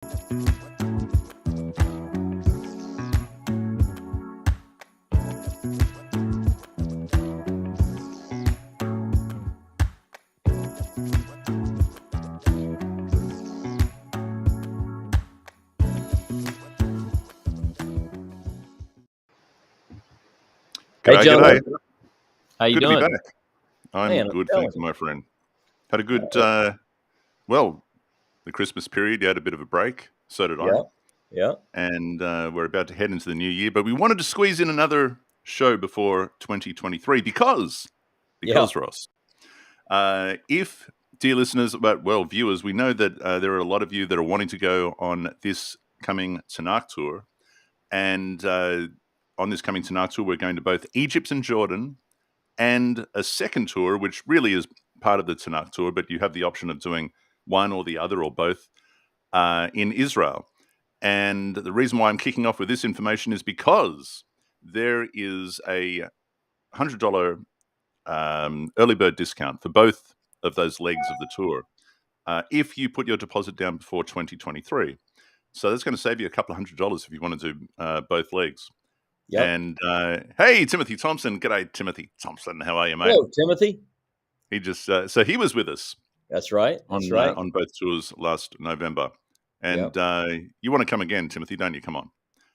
G'day, Jono. g'day. How you Good doing? to be back. I'm Man, I'm good, telling thanks, you. my friend. Had a good, well, the Christmas period, you had a bit of a break. So did I. Yeah. And we're about to head into the new year, but we wanted to squeeze in another show before 2023 because Ross, if, dear listeners, viewers, we know that there are a lot of you that are wanting to go on this coming Tanakh tour. And on this coming Tanakh tour, we're going to both Egypt and Jordan, and a second tour, which really is part of the Tanakh tour, but you have the option of doing one or the other or both in Israel. And the reason why I'm kicking off with this information is because there is a $100 early bird discount for both of those legs of the tour if you put your deposit down before 2023. So that's going to save you a couple of $100 if you want to do both legs. Yep. And hey, Timothy Thompson. G'day, Timothy Thompson. How are you, mate? Hello, Timothy. He just so he was with us. That's right. On both tours last November. And you want to come again, Timothy, don't you? Come on.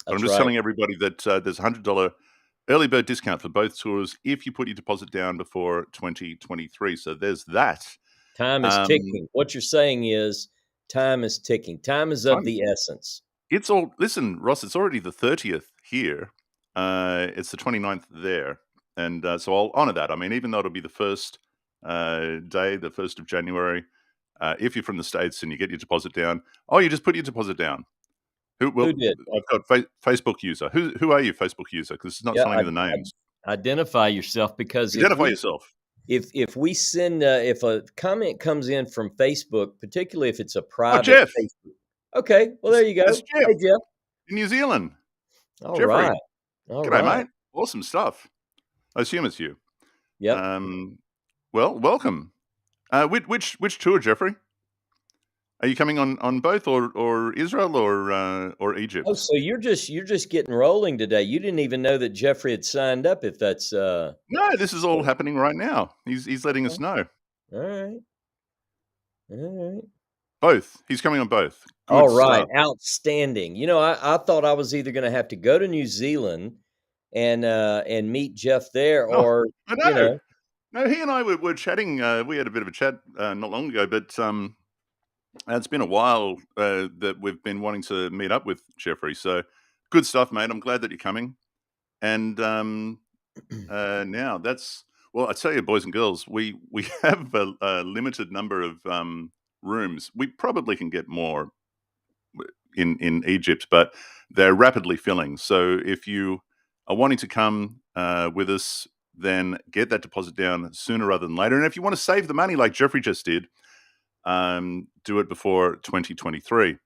But I'm just telling everybody that there's a $100 early bird discount for both tours if you put your deposit down before 2023. So there's that. Time is ticking. What you're saying is time is ticking. Time is of the essence. Listen, Ross, it's already the 30th here. It's the 29th there. And so I'll honor that. I mean, even though it'll be the first day, the 1st of January, if you're from the States and you get your deposit down, you just put your deposit down. Who did? I've got Facebook user. Who are you, Facebook user? Because it's not telling me the names. Identify yourself, because yourself. If we send if a comment comes in from Facebook, particularly if it's a private Jeff. Facebook. Okay, well there you go. It's Jeff. Hey, Jeff. In New Zealand. All Jeffrey. right. G'day, mate. Awesome stuff. I assume it's you. Yeah. Well, welcome. Which tour, Jeffrey? Are you coming on both, or Israel or Egypt? Oh, so you're just getting rolling today. You didn't even know that Jeffrey had signed up. If that's no, this is all happening right now. He's letting us know. All right. Both. He's coming on both. Good all right. stuff. Outstanding. You know, I thought I was either going to have to go to New Zealand and meet Jeff there, or No, he and I were chatting. We had a bit of a chat not long ago, but it's been a while that we've been wanting to meet up with Jeffrey. So good stuff, mate. I'm glad that you're coming. And now I tell you, boys and girls, we have a limited number of rooms. We probably can get more in Egypt, but they're rapidly filling. So if you are wanting to come with us, then get that deposit down sooner rather than later. And if you want to save the money like Jeffrey just did, do it before 2023.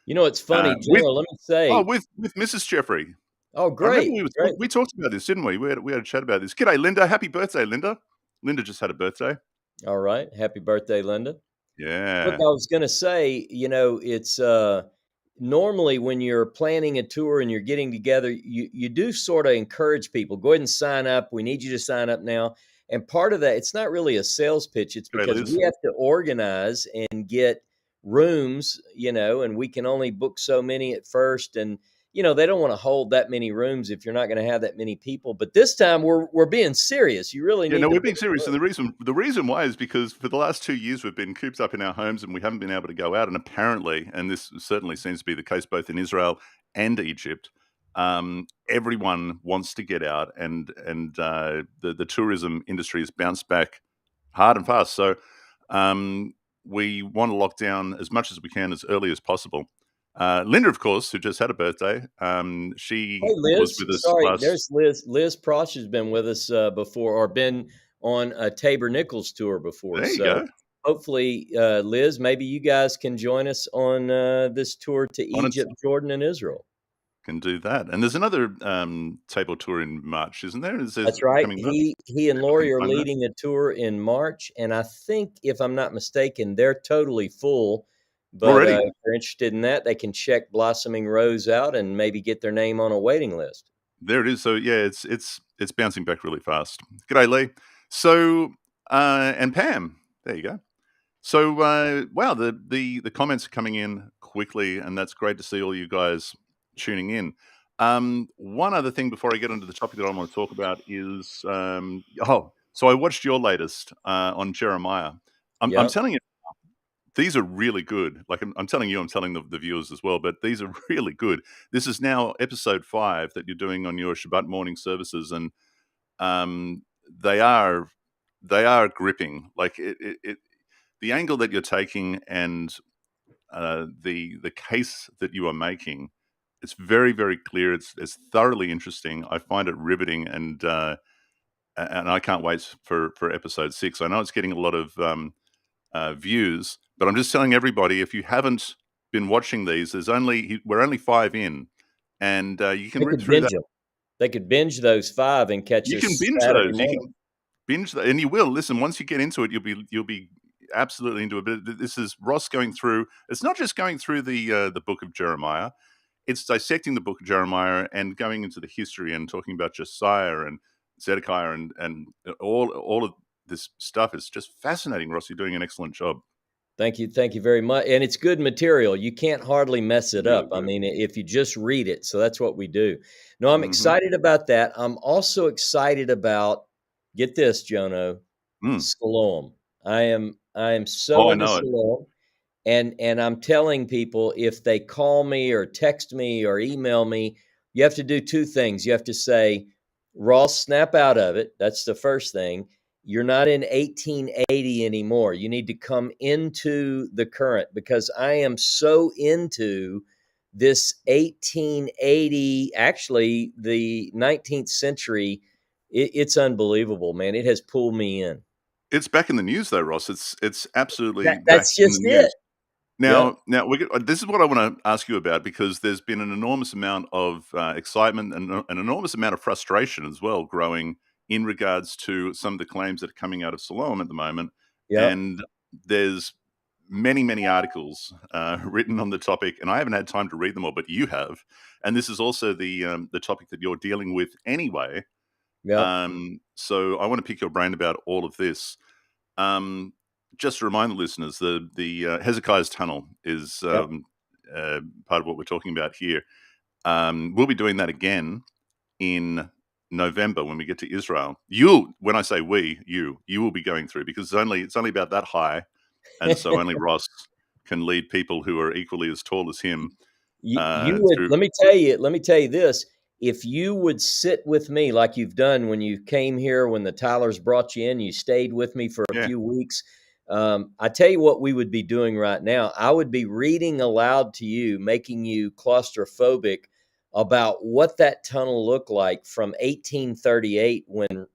You know, it's funny, General, let me say. With Mrs. Jeffrey. Oh, great. We talked about this, didn't we? We had a chat about this. G'day, Linda. Happy birthday, Linda. Linda just had a birthday. All right. Happy birthday, Linda. Yeah. Look, I was going to say, you know, it's normally when you're planning a tour and you're getting together, you do sort of encourage people, go ahead and sign up. We need you to sign up now. And part of that, it's not really a sales pitch. It's because we have to organize and get rooms, you know, and we can only book so many at first. And, you know, they don't want to hold that many rooms if you're not going to have that many people. But this time we're being serious. You really need to. We're being serious. And the reason why is because for the last 2 years we've been cooped up in our homes and we haven't been able to go out. And apparently, and this certainly seems to be the case both in Israel and Egypt, everyone wants to get out, and the tourism industry has bounced back hard and fast. So we want to lock down as much as we can as early as possible. Linda, of course, who just had a birthday, she was with us. Sorry, there's Liz. Liz Prosh has been with us before, or been on a Tabor Nichols tour before. There you go. Hopefully, Liz, maybe you guys can join us on this tour to Egypt, Jordan, and Israel. Can do that. And there's another Tabor tour in March, isn't there? That's right. He and Lori are leading a tour in March, and I think, if I'm not mistaken, they're totally full. But Already. if they're interested in that, they can check Blossoming Rose out and maybe get their name on a waiting list. There it is. So yeah, it's bouncing back really fast. G'day, Lee. So and Pam. There you go. So wow, the comments are coming in quickly, and that's great to see all you guys tuning in. One other thing before I get into the topic that I want to talk about is so I watched your latest on Jeremiah. I'm Yep. telling you, these are really good. Like I'm telling you, I'm telling the viewers as well, but these are really good. This is now episode 5 that you're doing on your Shabbat morning services, and um, they are gripping. Like the angle that you're taking and the case that you are making, it's very, very clear. It's thoroughly interesting. I find it riveting, and I can't wait for episode 6. I know it's getting a lot of views, but I'm just telling everybody, if you haven't been watching these, we're only 5 in, and you can They rip could through binge that. them. They could binge those 5 and catch You can us binge Saturday those. You morning. can binge that, and you will. Listen, once you get into it, you'll be absolutely into it. But this is Ross going through. It's not just going through the book of Jeremiah. It's dissecting the book of Jeremiah and going into the history and talking about Josiah and Zedekiah and all of this stuff. It's just fascinating, Ross. You're doing an excellent job. Thank you. Thank you very much. And it's good material. You can't hardly mess it Really up. I good. mean, if you just read it. So that's what we do. No, I'm Hmm. excited about that. I'm also excited about, get this, Jono, Mm. Siloam. I am Oh, so I into know it. Siloam. And I'm telling people, if they call me or text me or email me, you have to do 2 things. You have to say, Ross, snap out of it. That's the first thing. You're not in 1880 anymore. You need to come into the current, because I am so into this 1880, actually the 19th century. It's unbelievable, man. It has pulled me in. It's back in the news, though, Ross. It's absolutely back That's in the just it. news. Yep. Now this is what I want to ask you about, because there's been an enormous amount of excitement and an enormous amount of frustration as well growing in regards to some of the claims that are coming out of Siloam at the moment. Yep. And there's many articles written on the topic, and I haven't had time to read them all, but you have. And this is also the topic that you're dealing with anyway. Yep. So I want to pick your brain about all of this. Um, just to remind the listeners, the Hezekiah's tunnel is Yep. part of what we're talking about here. We'll be doing that again in November when we get to Israel. When I say we, you will be going through, because it's only about that high, and so only Ross can lead people who are equally as tall as him You would, through. let me tell you this. If you would sit with me like you've done when you came here, when the Tylers brought you in, you stayed with me for a Yeah. few weeks. I tell you what we would be doing right now. I would be reading aloud to you, making you claustrophobic about what that tunnel looked like from 1838, when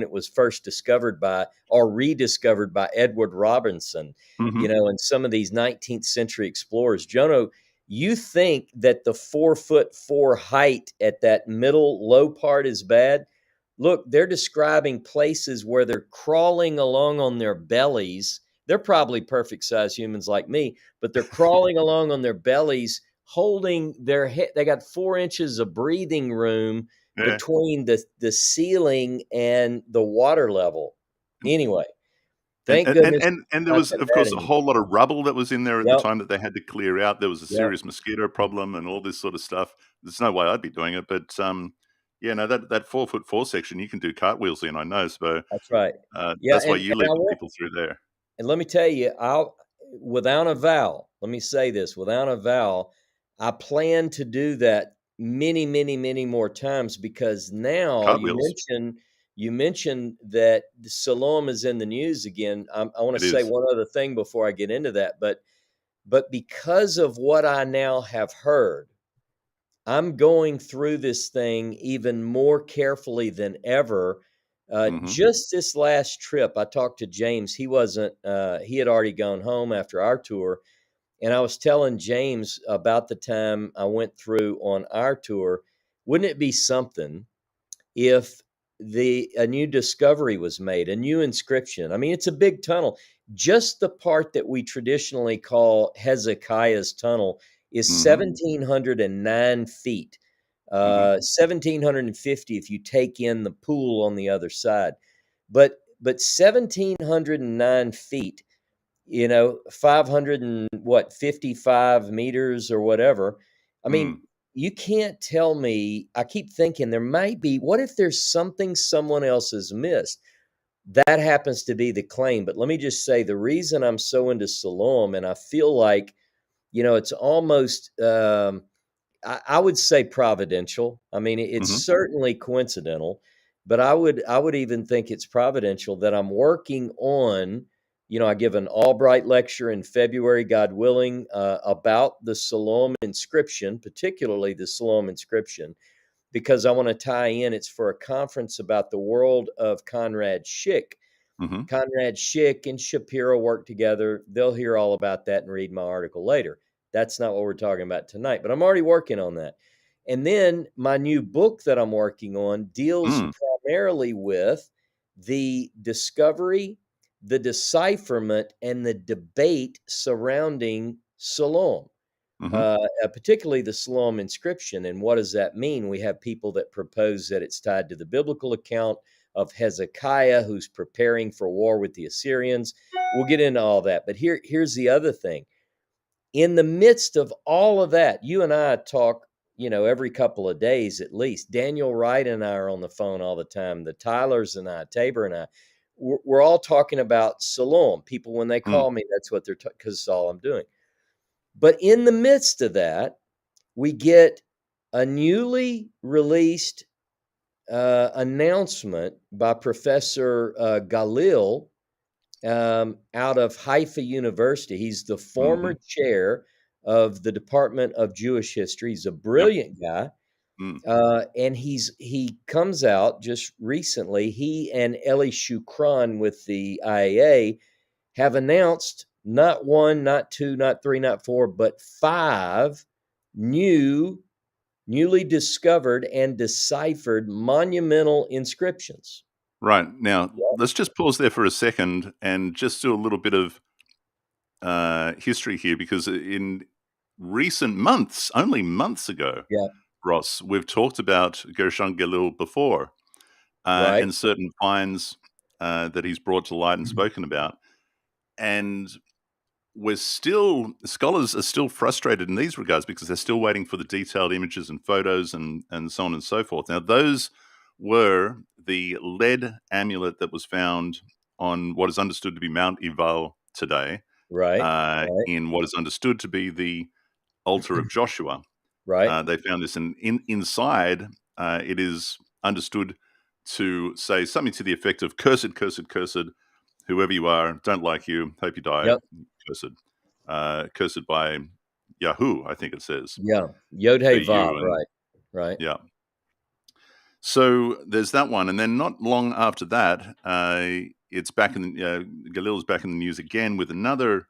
it was first discovered by, or rediscovered by, Edward Robinson, Hmm. and some of these 19th century explorers. Jono, you think that the 4'4" height at that middle low part is bad? Look, they're describing places where they're crawling along on their bellies. They're probably perfect size humans like me, but they're crawling along on their bellies, holding their head. They got 4 inches of breathing room Yeah. between the ceiling and the water level. Anyway, And thank and and goodness and and there not was, that of bad course, a anymore. whole lot of rubble that was in there at the Yep, time that they had to clear out. There was a yep. serious mosquito problem and all this sort of stuff. There's no way I'd be doing it, but, yeah, no, that 4'4" section, you can do cartwheels in, I know, so, That's right. Yeah, that's why and you and lead I the won't. people through there. And let me tell you, without a vowel, let me say this, without a vowel, I plan to do that many, many, many more times, because now Cartwheels. you mentioned that Siloam is in the news again. I want It to say is. one other thing before I get into that, but because of what I now have heard, I'm going through this thing even more carefully than ever. Mhm. Just this last trip, I talked to James. He wasn't, he had already gone home after our tour. And I was telling James about the time I went through on our tour. Wouldn't it be something if a new discovery was made, a new inscription. I mean, it's a big tunnel. Just the part that we traditionally call Hezekiah's tunnel is Mm-hmm. 1,709 feet. Mm-hmm. 1,750 if you take in the pool on the other side. But 1,709 feet, 500 and what, 55 meters or whatever. I mean, Mm. you can't tell me. I keep thinking there might be, what if there's something someone else has missed? That happens to be the claim. But let me just say, the reason I'm so into Siloam, and I feel like, it's almost, I would say providential. I mean, it's Mm-hmm. certainly coincidental, but I would even think it's providential that I'm working on. I give an Albright lecture in February, God willing, about the Siloam inscription, particularly the Siloam inscription, because I want to tie in. It's for a conference about the world of Conrad Schick. Mm-hmm. Conrad Schick and Shapiro work together. They'll hear all about that and read my article later. That's not what we're talking about tonight, but I'm already working on that. And then my new book that I'm working on deals Mm. primarily with the discovery, the decipherment, and the debate surrounding Siloam, Mm-hmm. particularly the Siloam inscription. And what does that mean? We have people that propose that it's tied to the biblical account of Hezekiah, who's preparing for war with the Assyrians. We'll get into all that. But here's the other thing. In the midst of all of that, you and I talk, every couple of days at least. Daniel Wright and I are on the phone all the time. The Tylers and I, Tabor and I, we're all talking about Siloam. People, when they Mm. call me, that's what they're because it's all I'm doing. But in the midst of that, we get a newly released announcement by Professor Galil out of Haifa University. He's the Mm-hmm. former chair of the Department of Jewish History. He's a Yep. brilliant guy. Mm. And he comes out just recently. He and Eli Shukran with the IAA have announced not one, not two, not three, not four, but five newly discovered and deciphered monumental inscriptions. Right. Now, Yep. let's just pause there for a second and just do a little bit of history here, because in recent months, only months ago, Yeah. Ross, we've talked about Gershon Galil before, Right. and certain finds that he's brought to light and spoken about. And scholars are still frustrated in these regards because they're still waiting for the detailed images and photos and so on and so forth. Now, those were the lead amulet that was found on what is understood to be Mount Ebal today, Right. Right. in what is understood to be the altar of Joshua. Right. They found this, and inside it is understood to say something to the effect of "Cursed, cursed, cursed, whoever you are, don't like you, hope you die, Yep. cursed, cursed by Yahoo," I think it says, Yeah. Yod for Hey Vav. you, and Right. Right. yeah. So there's that one, and then not long after that, it's back in Galil's back in the news again with another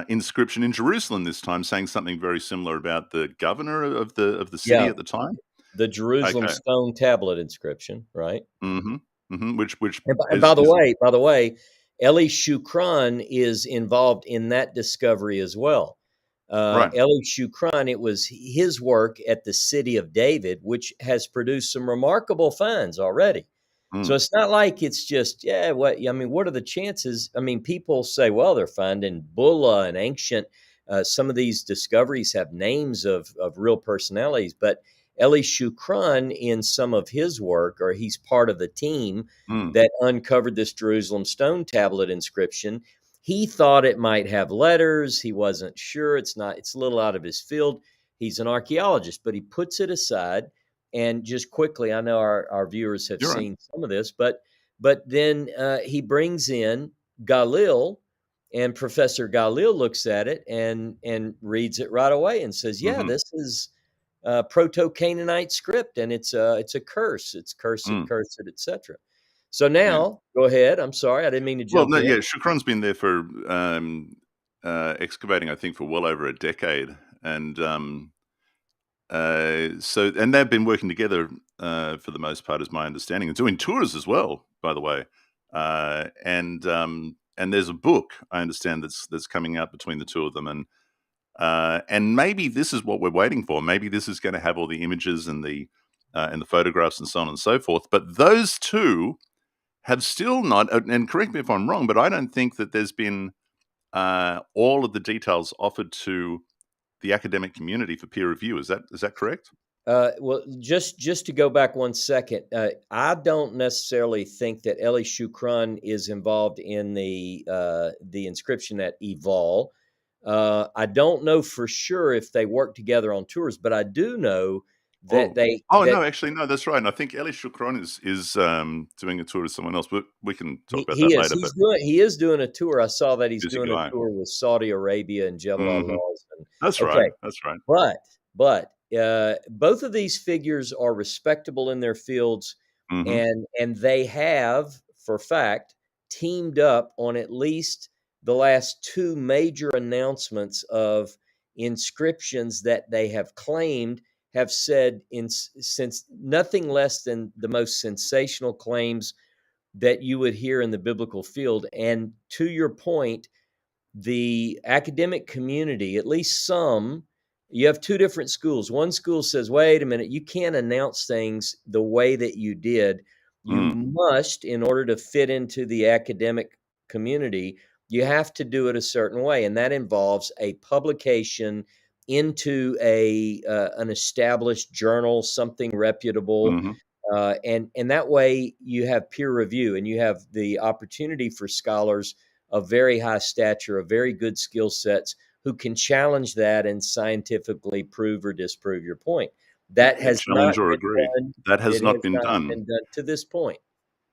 inscription in Jerusalem this time, saying something very similar about the governor of the city Yeah. at the time. The Jerusalem Okay. stone tablet inscription. Right. Mm-hmm. Mm-hmm. Which And is by the way, Eli Shukran is involved in that discovery as well. right. Eli Shukran, it was his work at the City of David, which has produced some remarkable finds already. So Mm, it's not like it's just, yeah, what are the chances? I mean, people say, well, they're finding bulla and ancient. Some of these discoveries have names of real personalities, but Eli Shukran, in some of his work, or he's part of the team mm, that uncovered this Jerusalem stone tablet inscription. He thought it might have letters. He wasn't sure. It's not, it's a little out of his field. He's an archaeologist, but he puts it aside. And just quickly, I know our viewers have you're right. seen some of this, but then he brings in Galil, and Professor Galil looks at it and reads it right away and says, "Yeah, Mhm, this is Proto-Canaanite script, and it's a curse. It's cursed, mm, cursed, etc." So yeah. now, go ahead. I'm sorry, I didn't mean to Well, jump no, in. yeah, Shukran's been there for, excavating, I think, for well over a decade, and, so and they've been working together, for the most part, is my understanding, and doing tours as well, by the way. And there's a book I understand that's coming out between the two of them, and maybe this is what we're waiting for. Maybe this is going to have all the images and the photographs and so on and so forth. But those two have still not. And correct me if I'm wrong, but I don't think that there's been all of the details offered to the academic community for peer review. Is that correct? Well, just to go back 1 second, I don't necessarily think that Eli Shukran is involved in the inscription at Eval. I don't know for sure if they work together on tours, but I do know that Oh, they oh that no, actually no, that's right. And I think Eli Shukron is doing a tour with someone else, but we can talk he, about he that is later. But he is doing a tour. I saw that he's busy doing a guy. tour with Saudi Arabia and Jebel Al Hmm. Lawz. That's right. Okay, That's right. but both of these figures are respectable in their fields, Hmm. and they have, for fact, teamed up on at least the last two major announcements of inscriptions that they have claimed have said since nothing less than the most sensational claims that you would hear in the biblical field. And to your point, the academic community, at least some, you have two different schools. One school says, wait a minute, you can't announce things the way that you did. You Mm. must, in order to fit into the academic community, you have to do it a certain way. And that involves a publication into an established journal, something reputable. Hmm. And that way you have peer review and you have the opportunity for scholars of very high stature, of very good skill sets, who can challenge that and scientifically prove or disprove your point. That has not Challenge or been agree. done. That has It not has been not done. been done to this point.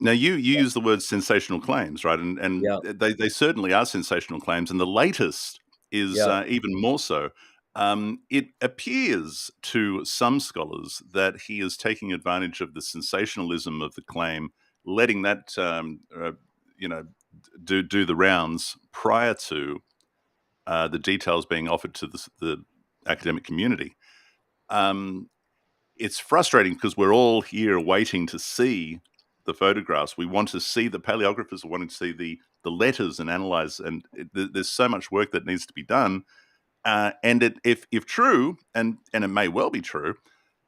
Now, you use the word sensational claims, right? And Yeah, they certainly are sensational claims, and the latest is yeah, even more so. It appears to some scholars that he is taking advantage of the sensationalism of the claim, letting that you know do the rounds prior to the details being offered to the academic community. Um, it's frustrating because we're all here waiting to see the photographs. We want to see the paleographers are wanting to see the letters and analyze, and there's so much work that needs to be done. And if true, and it may well be true,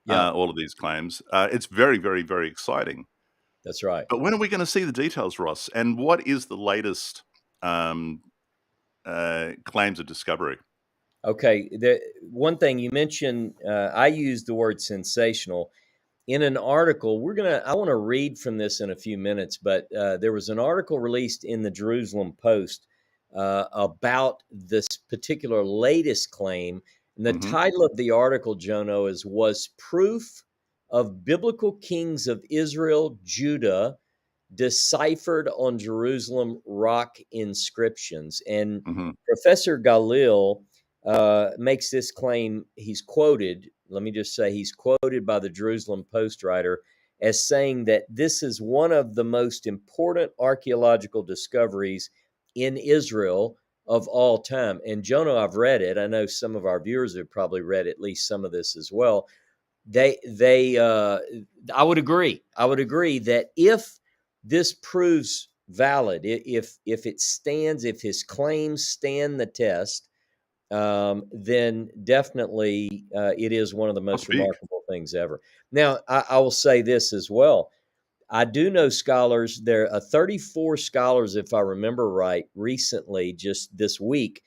yeah. all of these claims, it's very, very, very exciting. That's right. But when are we going to see the details, Ross? And what is the latest um, claims of discovery? Okay. The one thing you mentioned, I used the word sensational in an article. I want to read from this in a few minutes, but there was an article released in the Jerusalem Post about this particular latest claim. And the Hmm. title of the article, Jono, is Was Proof of Biblical Kings of Israel, Judah deciphered on Jerusalem rock inscriptions. And Hmm. Professor Galil makes this claim. He's quoted, let me just say, he's quoted by the Jerusalem Post writer as saying that this is one of the most important archaeological discoveries in Israel of all time. And Jono, I've read it. I know some of our viewers have probably read at least some of this as well. I would agree. I would agree that if this proves valid, if it stands, if his claims stand the test, then definitely it is one of the How most big? remarkable things ever. Now, I will say this as well. I do know scholars. There are 34 scholars, if I remember right, recently, just this week,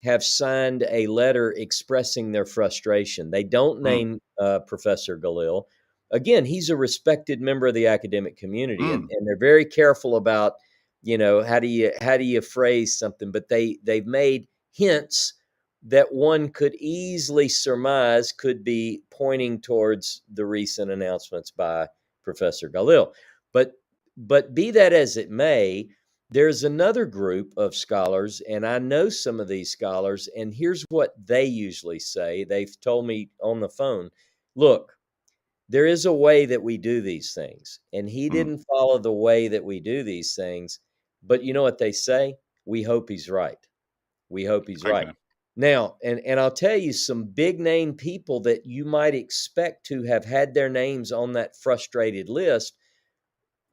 have signed a letter expressing their frustration. They don't Mm, name Professor Galil. Again, he's a respected member of the academic community, and, mm, and they're very careful about, how do you phrase something. But they've made hints that one could easily surmise could be pointing towards the recent announcements by Professor Galil. But but be that as it may, there's another group of scholars, and I know some of these scholars, and here's what they usually say. They've told me on the phone, look, there is a way that we do these things, and he mm. didn't follow the way that we do these things. But you know what they say? We hope he's right. We hope he's right. Okay. Now, and I'll tell you some big name people that you might expect to have had their names on that frustrated list.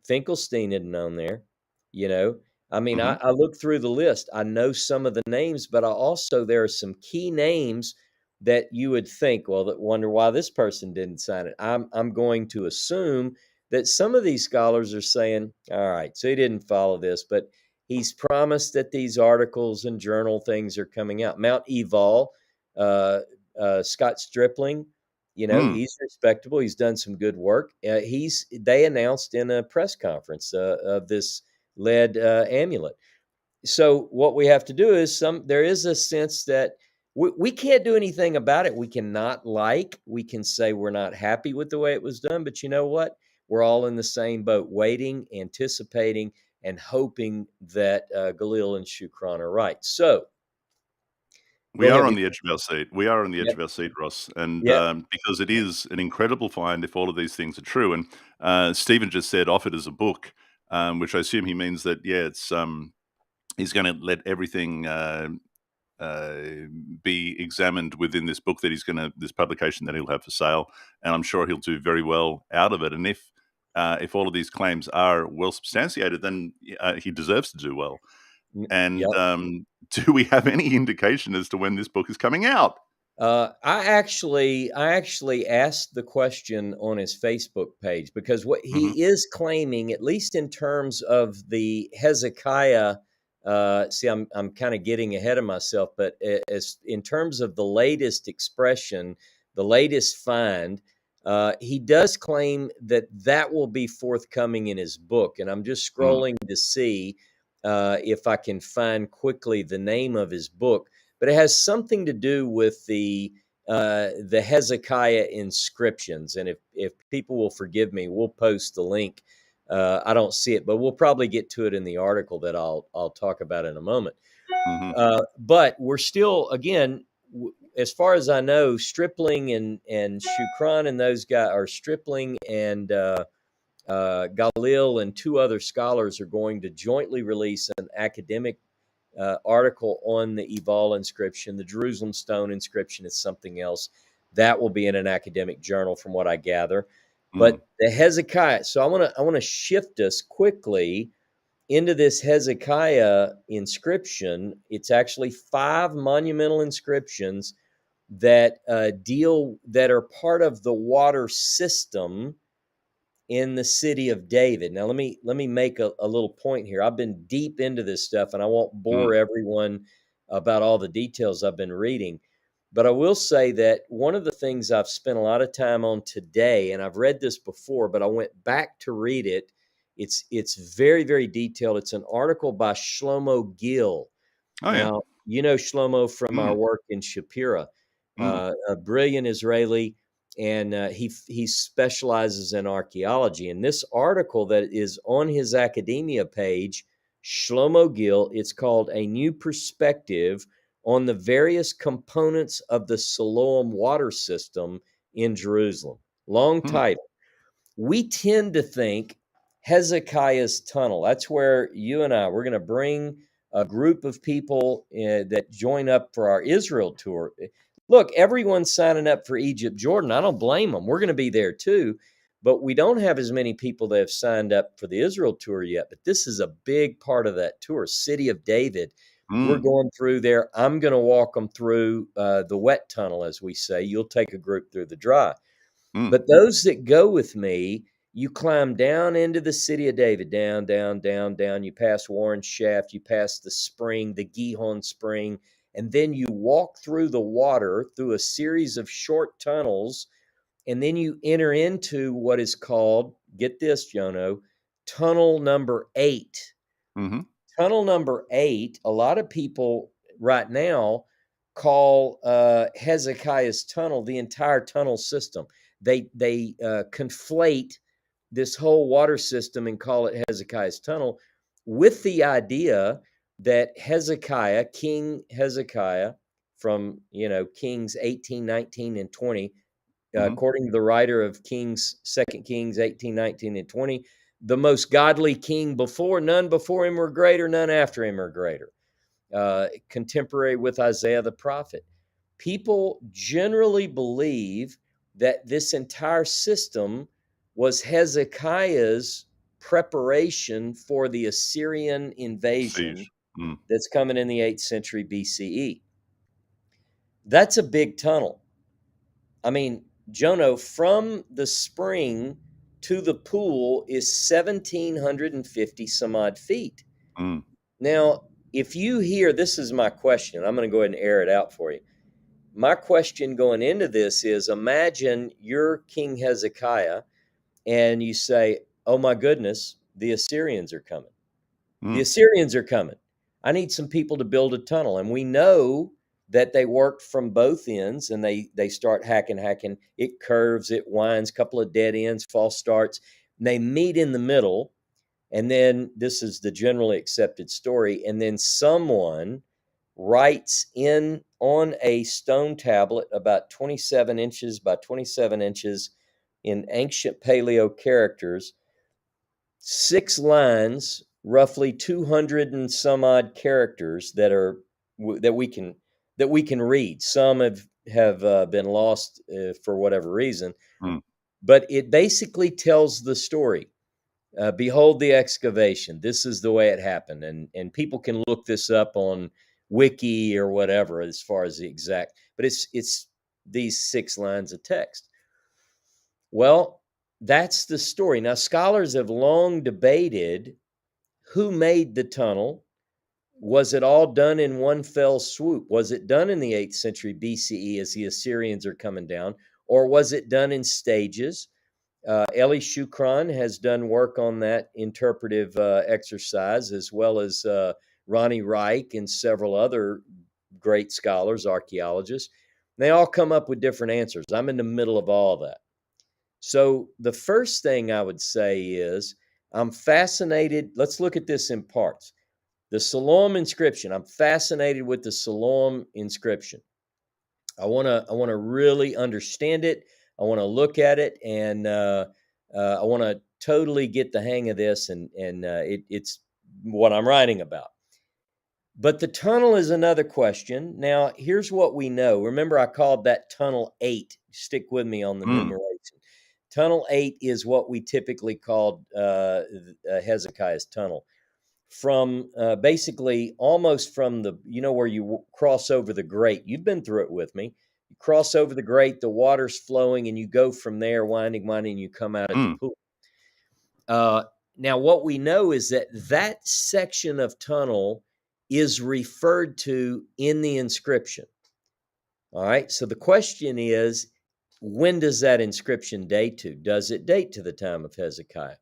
Finkelstein isn't on there, you know? I mean, Hmm. I look through the list. I know some of the names, but I also there are some key names that you would think, well, that wonder why this person didn't sign it. I'm going to assume that some of these scholars are saying, all right, so he didn't follow this, but he's promised that these articles and journal things are coming out. Mount Eval, uh, Scott Stripling, you know, Mm. he's respectable. He's done some good work. They announced in a press conference of this lead amulet. So what we have to do is there is a sense that we can't do anything about it. We cannot we can say we're not happy with the way it was done, but you know what? We're all in the same boat, waiting, anticipating, and hoping that Galil and Shukran are right. So We go are ahead. on the edge of our seat. We are on the edge Yep. of our seat, Ross, and Yep. because it is an incredible find if all of these things are true. And Stephen just said offered as a book, which I assume he means that it's he's going to let everything uh, be examined within this book that this publication that he'll have for sale, and I'm sure he'll do very well out of it. And if all of these claims are well substantiated, then he deserves to do well. And Yep. do we have any indication as to when this book is coming out? I actually asked the question on his Facebook page because what Hmm. he is claiming, at least in terms of the Hezekiah, see, I'm kind of getting ahead of myself, but as in terms of the latest expression, the latest find, he does claim that that will be forthcoming in his book, and I'm just Mm. scrolling to see if I can find quickly the name of his book, but it has something to do with the Hezekiah inscriptions. And if people will forgive me, we'll post the link. I don't see it, but we'll probably get to it in the article that I'll talk about in a moment. Hmm. But we're still, again, as far as I know, Stripling and Shukran and those guys are Stripling and Galil and two other scholars are going to jointly release an academic article on the Eval inscription. The Jerusalem stone inscription is something else. That will be in an academic journal, from what I gather. Mm. But the Hezekiah. So I want to shift us quickly into this Hezekiah inscription. It's actually 5 monumental inscriptions that that are part of the water system in the city of David. Now, let me make a little point here. I've been deep into this stuff, and I won't Mm. bore everyone about all the details I've been reading. But I will say that one of the things I've spent a lot of time on today, and I've read this before, but I went back to read it. It's very, very detailed. It's an article by Shlomo Gil. Oh yeah. Now, you know Shlomo from our Mm. work in Shapira, Mm. a brilliant Israeli, and he specializes in archaeology. And this article that is on his academia page, Shlomo Gil, it's called "A New Perspective on the Various Components of the Siloam Water System in Jerusalem." Long Mm. title. We tend to think Hezekiah's tunnel. That's where you and we're going to bring a group of people that join up for our Israel tour. Look, everyone's signing up for Egypt, Jordan. I don't blame them. We're going to be there too. But we don't have as many people that have signed up for the Israel tour yet. But this is a big part of that tour. City of David. We're Mm. going through there. I'm going to walk them through the wet tunnel, as we say. You'll take a group through the dry. Mm. But those that go with me, you climb down into the city of David, down, down, down, down. You pass Warren Shaft, you pass the spring, the Gihon spring, and then you walk through the water through a series of short tunnels, and then you enter into what is called, get this, Jono, tunnel number 8. Mhm. Tunnel number 8, a lot of people right now call Hezekiah's tunnel the entire tunnel system. They conflate this whole water system and call it Hezekiah's tunnel, with the idea that Hezekiah, King Hezekiah, from Kings 18, 19, and 20, Mhm. according to the writer of Kings, 2 Kings 18, 19, and 20, the most godly king before, none before him were greater, none after him are greater. contemporary with Isaiah the prophet. People generally believe that this entire system was Hezekiah's preparation for the Assyrian invasion Siege. Mm. that's coming in the 8th century BCE. That's a big tunnel. I mean, Jono, from the spring to the pool is 1,750 some odd feet. Mm. Now, if you hear, this is my question, I'm going to go ahead and air it out for you. My question going into this is, imagine you're King Hezekiah and you say, oh my goodness, the Assyrians are coming. The Mm. Assyrians are coming. I need some people to build a tunnel. And we know that they worked from both ends, and they start hacking. It curves, it winds, couple of dead ends, false starts. And they meet in the middle. And then this is the generally accepted story. And then someone writes in on a stone tablet about 27 inches by 27 inches in ancient paleo characters, 6 lines, roughly 200 and some odd characters that are that we can read. Some have been lost for whatever reason, Mm. but it basically tells the story. Behold the excavation. This is the way it happened, and people can look this up on Wiki or whatever as far as the exact. But it's these 6 lines of text. Well, that's the story. Now, scholars have long debated who made the tunnel. Was it all done in one fell swoop? Was it done in the 8th century BCE as the Assyrians are coming down, or was it done in stages? Eli Shukran has done work on that interpretive exercise, as well as Ronnie Reich and several other great scholars, archaeologists. They all come up with different answers. I'm in the middle of all of that. So the first thing I would say is I'm fascinated. Let's look at this in parts. The Siloam inscription. I'm fascinated with the Siloam inscription. I want to really understand it. I want to look at it, and I want to totally get the hang of this, and it's what I'm writing about. But the tunnel is another question. Now, here's what we know. Remember, I called that tunnel 8. Stick with me on the numeration. Tunnel 8 is what we typically called Hezekiah's tunnel. From basically almost from the, where you cross over the grate. You've been through it with me. You cross over the grate, the water's flowing, and you go from there, winding, and you come out at the pool. Now, what we know is that section of tunnel is referred to in the inscription. All right. So the question is, when does that inscription date to? Does it date to the time of Hezekiah?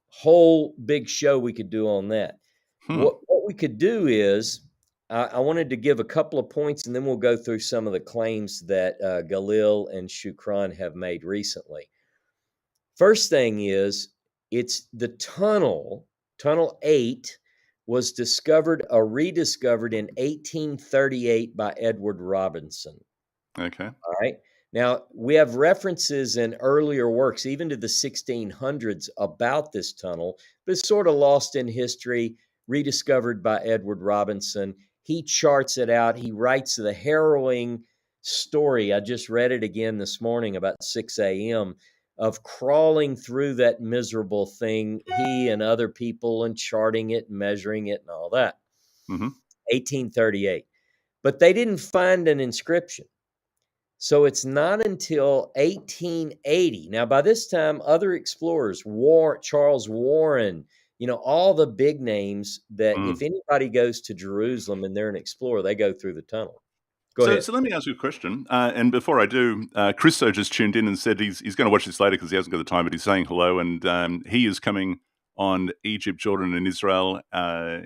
Whole big show we could do on that. What we could do is, I wanted to give a couple of points, and then we'll go through some of the claims that Galil and Shukran have made recently. First thing is, it's the tunnel 8 was rediscovered in 1838 by Edward Robinson. Okay. All right. Now, we have references in earlier works, even to the 1600s, about this tunnel, but it's sort of lost in history, rediscovered by Edward Robinson. He charts it out. He writes the harrowing story. I just read it again this morning about 6 a.m. of crawling through that miserable thing, he and other people, and charting it, measuring it, and all that. 1838. But they didn't find an inscription. So it's not until 1880. Now, by this time, other explorers, Charles Warren, all the big names that if anybody goes to Jerusalem and they're an explorer, they go through the tunnel. Go ahead. So let me ask you a question. And before I do, Christo just tuned in and said he's going to watch this later because he hasn't got the time, but he's saying hello. And he is coming on Egypt, Jordan, and Israel.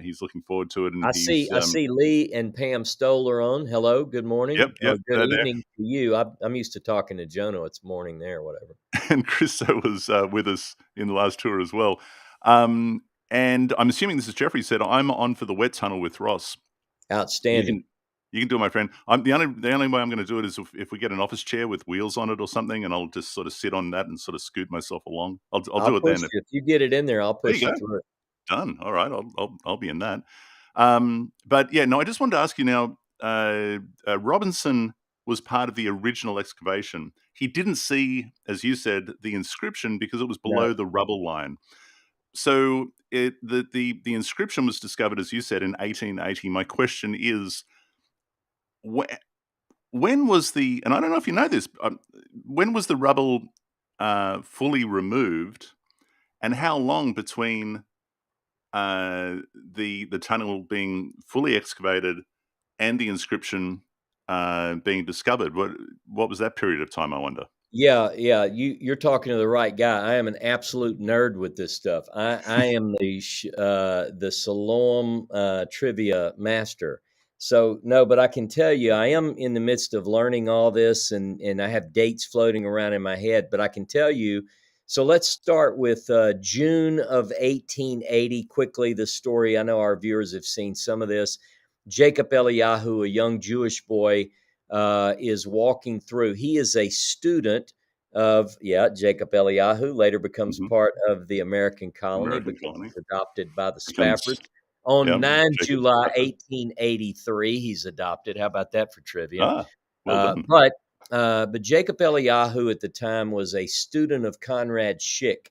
He's looking forward to it. And I see Lee and Pam Stoller on. Hello, good morning. Yep. Good evening to you. I'm used to talking to Jono. It's morning there, whatever. And Christo was with us in the last tour as well. And I'm assuming this is Jeffrey said, I'm on for the wet tunnel with Ross. Outstanding. You can do it, my friend. The only way I'm going to do it is if we get an office chair with wheels on it or something, and I'll just sort of sit on that and sort of scoot myself along. I'll do it then. If you get it in there, I'll push you through. Done. All right. I'll be in that. But yeah, no, I just wanted to ask you now. Robinson was part of the original excavation. He didn't see, as you said, the inscription because it was No. below the rubble line. So the inscription was discovered, as you said, in 1880. My question is, when was the, and I don't know if you know this, when was the rubble fully removed, and how long between the tunnel being fully excavated and the inscription being discovered? What was that period of time, I wonder? Yeah, yeah, you're talking to the right guy. I am an absolute nerd with this stuff. I am the Siloam trivia master. So no, but I can tell you, I am in the midst of learning all this, and I have dates floating around in my head. But I can tell you. So let's start with June of 1880. Quickly, the story. I know our viewers have seen some of this. Jacob Eliyahu, a young Jewish boy, is walking through. He is a student of, Jacob Eliyahu, later becomes Hmm. part of the American colony American because colony he's adopted by the becomes, Spaffords. On yeah, 9 Jacob July Stafford. 1883, he's adopted. How about that for trivia? Ah, well Uh, done. but but Jacob Eliyahu at the time was a student of Conrad Schick,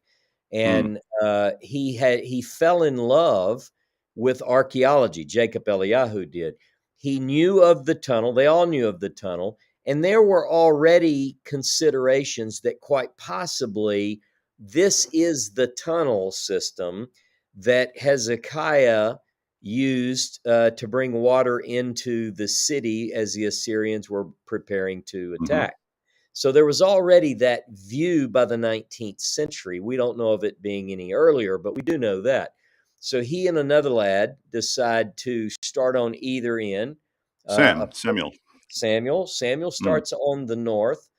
Mm, and he fell in love with archaeology. Jacob Eliyahu did. He knew of the tunnel. They all knew of the tunnel, and there were already considerations that quite possibly this is the tunnel system that Hezekiah used to bring water into the city as the Assyrians were preparing to hmm. attack. So there was already that view by the 19th century. We don't know of it being any earlier, but we do know that. So he and another lad decide to start on either end. Uh, Samuel. Samuel Mm, starts on the north.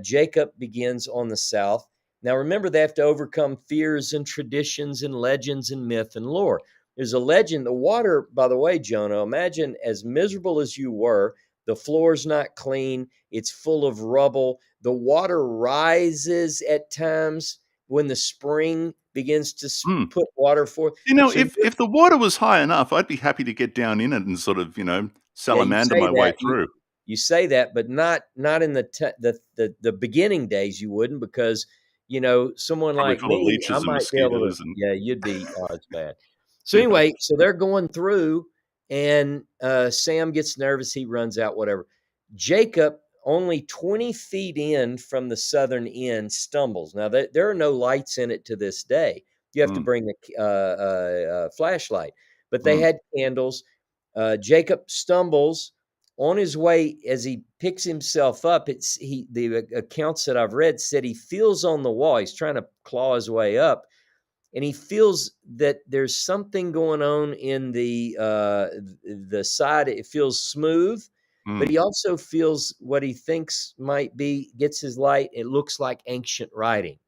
Jacob begins on the south. Now, remember, they have to overcome fears and traditions and legends and myth and lore. There's a legend. The water, by the way, Jono, imagine as miserable as you were, the floor's not clean, it's full of rubble. The water rises at times when the spring begins to mm. put water forth. So, If the water was high enough, I'd be happy to get down in it and sort of, yeah, you salamander say my way that. through. You say that, but not in the beginning days. You wouldn't, because someone Probably like full of me, I leeches and might be able to. mosquitoes and Yeah, you'd be. Oh, it's bad. So yeah. anyway, so they're going through, and Sam gets nervous. He runs out. Whatever. Jacob, only 20 feet in from the southern end, stumbles. Now there are no lights in it to this day. You have to Mm, bring a flashlight, but they mm, had candles. Jacob stumbles on his way. As he picks himself up, the accounts that I've read said he feels on the wall. He's trying to claw his way up, and he feels that there's something going on in the side. It feels smooth, but mm. he also feels what he thinks might be, gets his light. It looks like ancient writing.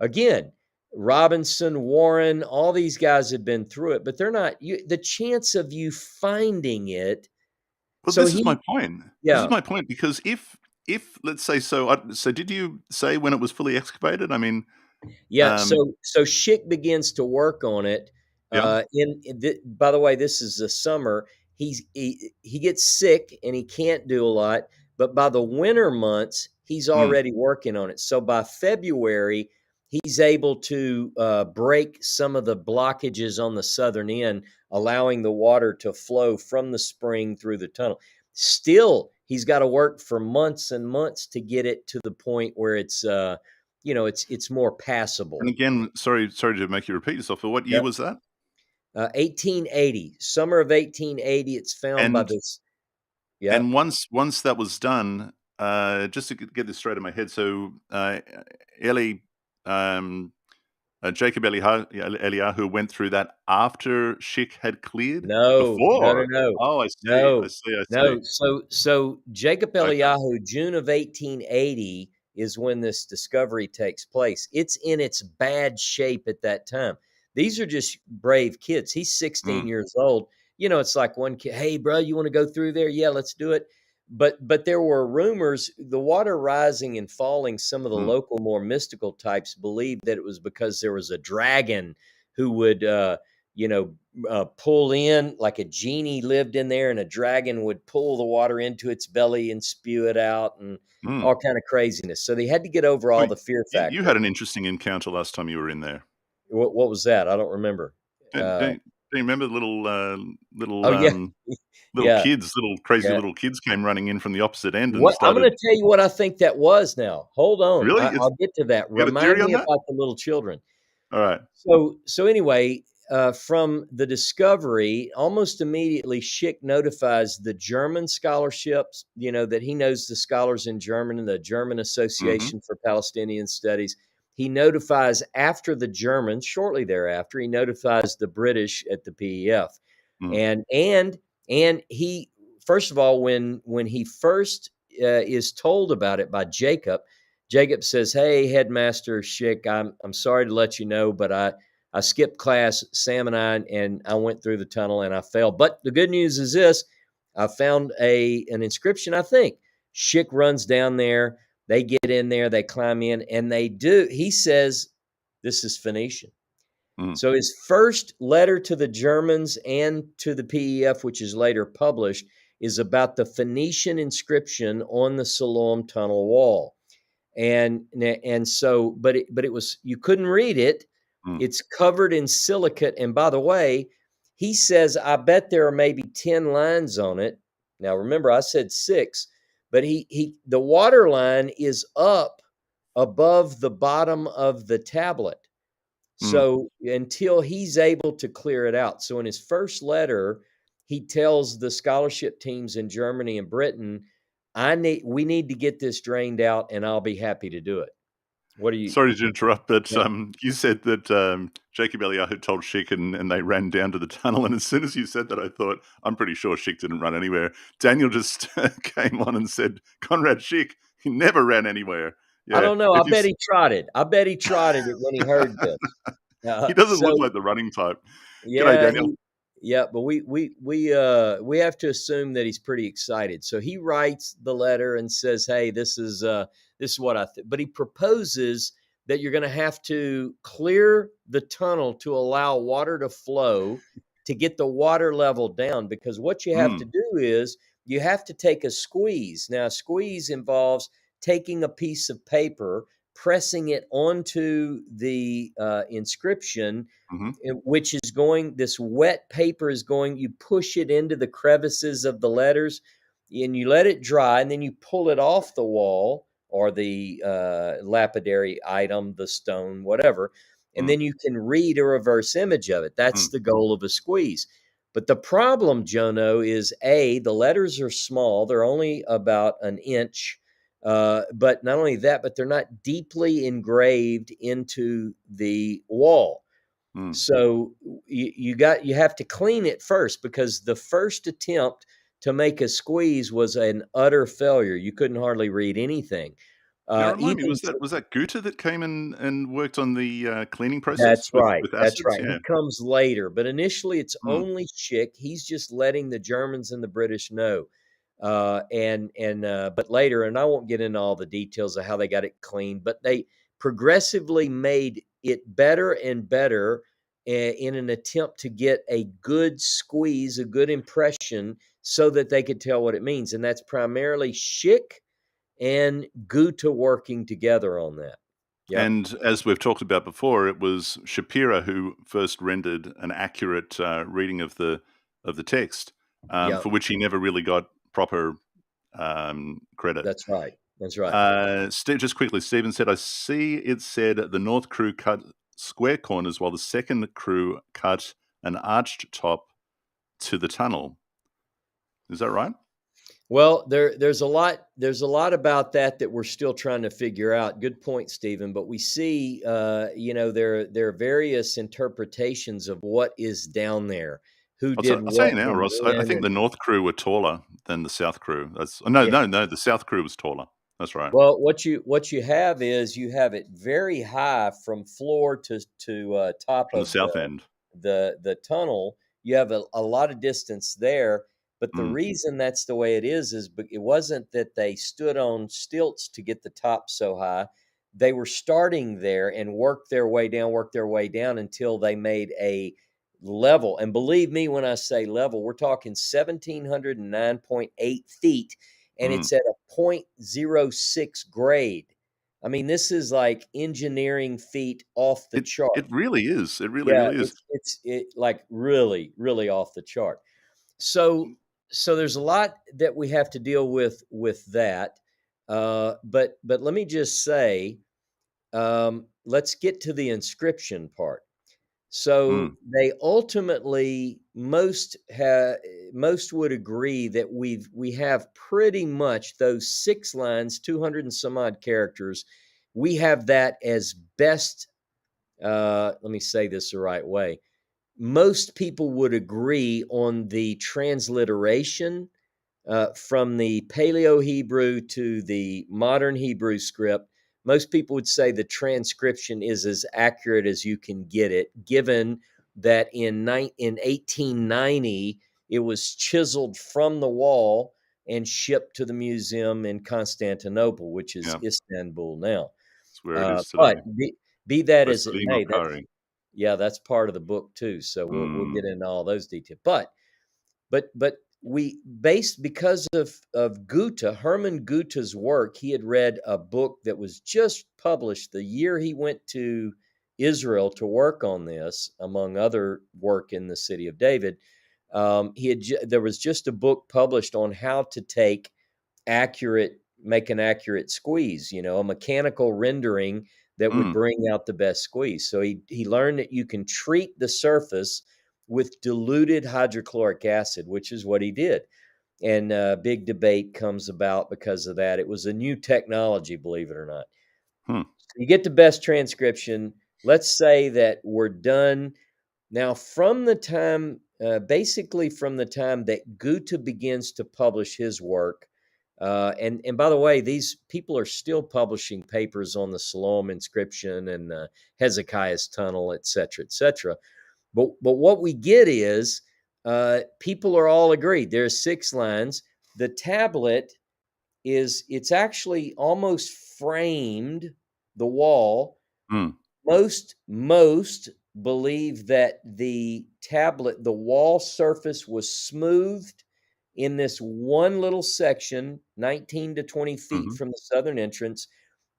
Again, Robinson, Warren, all these guys have been through it, but they're not. The chance of you finding it. Well, So this is my he, point. This is yeah, my point because if let's say so did you say when it was fully excavated? I mean, yeah. um, So Schick begins to work on it. yeah. By the way, this is the summer. He gets sick and he can't do a lot. But by the winter months, he's Mm, already working on it. So by February, he's able to break some of the blockages on the southern end, allowing the water to flow from the spring through the tunnel. Still, he's got to work for months and months to get it to the point where it's more and passable. again, sorry to make you repeat yourself, but what year Yep. was that? 1880, summer of 1880. It's found by And this. Yeah. and once that was done, just to get this straight in my head, so, Eli, um, Jacob Eliyahu went through that after Schick had cleared? No, no, no, Before? no, Oh, I no, see, I see. no. So Jacob Okay. Eliyahu, June of 1880 is when this discovery takes place. It's in its bad shape at that time. These are just brave kids. He's 16 Mm, years old. It's like one kid, hey, bro, you want to go through there? Yeah, let's do it. But there were rumors, the water rising and falling. Some of the mm, local, more mystical types believed that it was because there was a dragon who would pull in like a genie lived in there, and a dragon would pull the water into its belly and spew it out, and Mm. all kind of craziness. So they had to get over all Well, the fear you factor. had an interesting encounter last time you were in there. What was that? I don't remember. Don't you remember the Oh yeah, little yeah, kids, little crazy yeah. little kids came running in from the opposite end and What I'm going started. to tell you what I think that was now. Hold on, Really? I'll get to that. You got a Remind theory on me that? about the little children. All right. So anyway, from the discovery, almost immediately, Schick notifies the German scholarships, that he knows the scholars in German and the German Mhm. Association for Palestinian Studies. He notifies after the Germans, shortly thereafter, he notifies the British at the PEF. Mm. And he, first of all, when he first is told about it by Jacob says, "Hey, Headmaster Schick, I'm sorry to let you know, but I skipped class, Sam and I went through the tunnel and I fell. But the good news is this: I found an inscription. I think Schick runs down there. They get in there, they climb in, and they do. He says this is Phoenician. Mm. So his first letter to the Germans and to the PEF, which is later published, is about the Phoenician inscription on the Siloam tunnel wall. And so, but it was, you couldn't read it. Mm. It's covered in silicate. And by the way, he says, I bet there are maybe 10 lines on it. Now remember, I said 6, but the water line is up above the bottom of the tablet. Mm. So until he's able to clear it out. So in his first letter, he tells the scholarship teams in Germany and Britain, we need to get this drained out, and I'll be happy to do it. What do you? Sorry to interrupt, but, Yeah. you said that, Jacob Eliyahu told Schick and they ran down to the tunnel, and as soon as you said that, I thought, "I'm pretty sure Schick didn't run anywhere." Daniel just came on and said, "Conrad Schick, he never ran anywhere." I Yeah, don't know. I if you bet he trotted. I bet he trotted it when he heard this. he doesn't look So like the running type. G'day, yeah, Daniel. but we have to assume that he's pretty excited. So he writes the letter and says, "Hey, this is what I think." But he proposes that you're going to have to clear the tunnel to allow water to flow to get the water level down, because what you have to Mm. do is you have to take a squeeze. Now, a squeeze involves taking a piece of paper, pressing it onto the inscription, Mhm. which is going, this wet paper is going, you push it into the crevices of the letters and you let it dry, and then you pull it off the wall or the lapidary item, the stone, whatever, and Mm. then you can read a reverse image of it. That's Mm. the goal of a squeeze. But the problem, Jono, is the letters are small. They're only about an inch. But not only that, but they're not deeply engraved into the wall. Mm. So you have to clean it first, because the first attempt to make a squeeze was an utter failure. You couldn't hardly read anything. Now remind me, Even was that Guter that came and worked on the, cleaning process That's right. with That's acids? right. He Yeah. comes later, but initially it's Mm. only Schick. He's just letting the Germans and the British know. But later, and I won't get into all the details of how they got it cleaned, but they progressively made it better and better in an attempt to get a good squeeze, a good impression, so that they could tell what it means. And that's primarily Schick and Gute working together on that. Yep. And as we've talked about before, it was Shapira who first rendered an accurate, reading of the text, Yep. for which he never really got proper, credit. That's right. That's right. Just quickly, Stephen said, "I see it said the North crew cut square corners while the second crew cut an arched top to the tunnel." Is that right? Well, there's a lot about that we're still trying to figure out. Good point, Stephen. But we see, there are various interpretations of what is down there, who did I'll tell what you now, and Ross, I when, think and the North crew were taller than the South crew. That's no, yeah. no, no, the South crew was taller. That's right. Well, what you have is you have it very high from floor to top From the of South end. the tunnel. You have a lot of distance there, but the Mm. reason that's the way it is it wasn't that they stood on stilts to get the top so high. They were starting there and worked their way down until they made a level. And believe me, when I say level, we're talking 1,709.8 feet, and it's at a 0.06 grade. I mean, this is like engineering feat off the chart. It really is. It really, Yeah, really is. it's like really, really off the chart. So there's a lot that we have to deal with that. But let me just say, let's get to the inscription part. So they ultimately most would agree that we have pretty much those 6 lines, 200 and some odd characters. We have that as best. Let me say this the right way. Most people would agree on the transliteration from the Paleo Hebrew to the modern Hebrew script. Most people would say the transcription is as accurate as you can get it, given that in 1890 it was chiseled from the wall and shipped to the museum in Constantinople, which is Istanbul now. That's where it is But today. be that By as it Selim may, Okari. that's part of the book too. So we'll get into all those details. But we based because of Goethe, Hermann Goethe's work. He had read a book that was just published the year he went to Israel to work on this, among other work in the city of David. There was just a book published on how to make an accurate squeeze, a mechanical rendering that would bring out the best squeeze. So he learned that you can treat the surface with diluted hydrochloric acid, which is what he did. And big debate comes about because of that. It was a new technology, believe it or not. You get the best transcription. Let's say that we're done. Now, from the time, basically from the time that Goethe begins to publish his work, and by the way, these people are still publishing papers on the Siloam inscription and Hezekiah's tunnel, et cetera, et cetera. But what we get is people are all agreed. There's 6 lines. The tablet it's actually almost framed the wall. Most believe that the tablet, the wall surface was smoothed in this one little section, 19 to 20 feet from the southern entrance.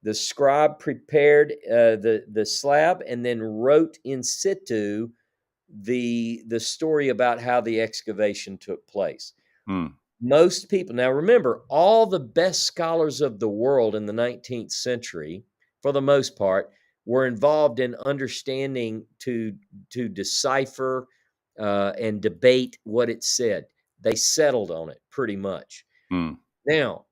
The scribe prepared the slab and then wrote in situ the story about how the excavation took place. Most people, now remember, all the best scholars of the world in the 19th century, for the most part, were involved in understanding to decipher and debate what it said. They settled on it pretty much. Now,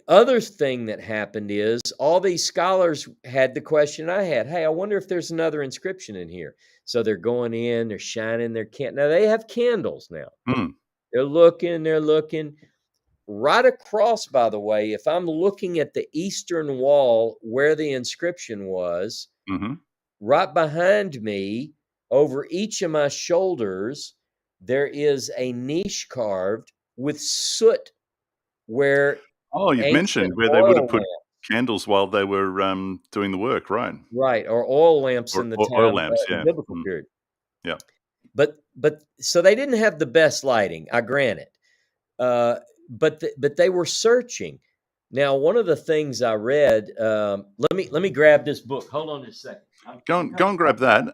other thing that happened is all these scholars had the question I had. Hey, I wonder if there's another inscription in here. So they're going in, they're shining their candle. Now they have candles now. They're looking. Right across, by the way, if I'm looking at the eastern wall where the inscription was, right behind me, over each of my shoulders, there is a niche carved with soot where You've mentioned ancient where they would have oil put lamps. candles while they were doing the work, right? Right, or oil lamps Or in the oil time, lamps, the yeah. biblical period. Yeah. But so they didn't have the best lighting, I grant it. But they were searching. Now, one of the things I read, let me grab this book. Hold on just a second. Go and grab that.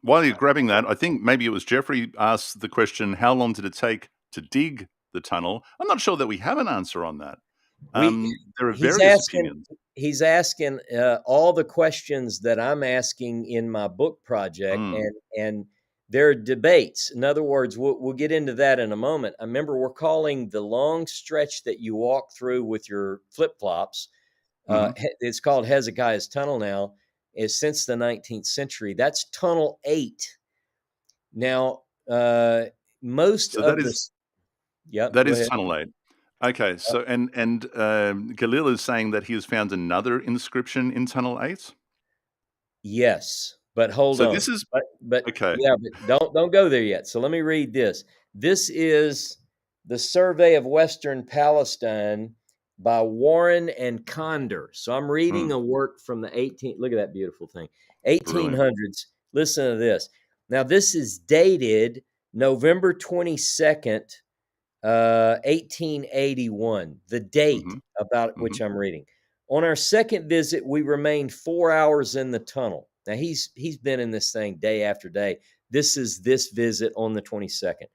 While you're grabbing that, I think maybe it was Jeffrey asked the question, how long did it take to dig the tunnel? I'm not sure that we have an answer on that. There are various opinions. He's asking all the questions that I'm asking in my book project, and there are debates. In other words, we'll get into that in a moment. I remember we're calling the long stretch that you walk through with your flip-flops. It's called Hezekiah's Tunnel now. Is since the 19th century. That's Tunnel 8. Now, most So of the... Yep, that go is ahead. Tunnel 8. Okay, so and Galil is saying that he has found another inscription in Tunnel 8. Yes, but hold So on. this is but okay. yeah, but don't go there yet. So let me read this. This is the Survey of Western Palestine by Warren and Condor. So I'm reading a work from the 18th. Look at that beautiful thing. 1800s. Listen to this. Now, this is dated November 22nd, 1881, the date Mm-hmm. about Mm-hmm. which I'm reading. On our second visit, we remained 4 hours in the tunnel. Now, he's been in this thing day after day. This is this visit on the 22nd.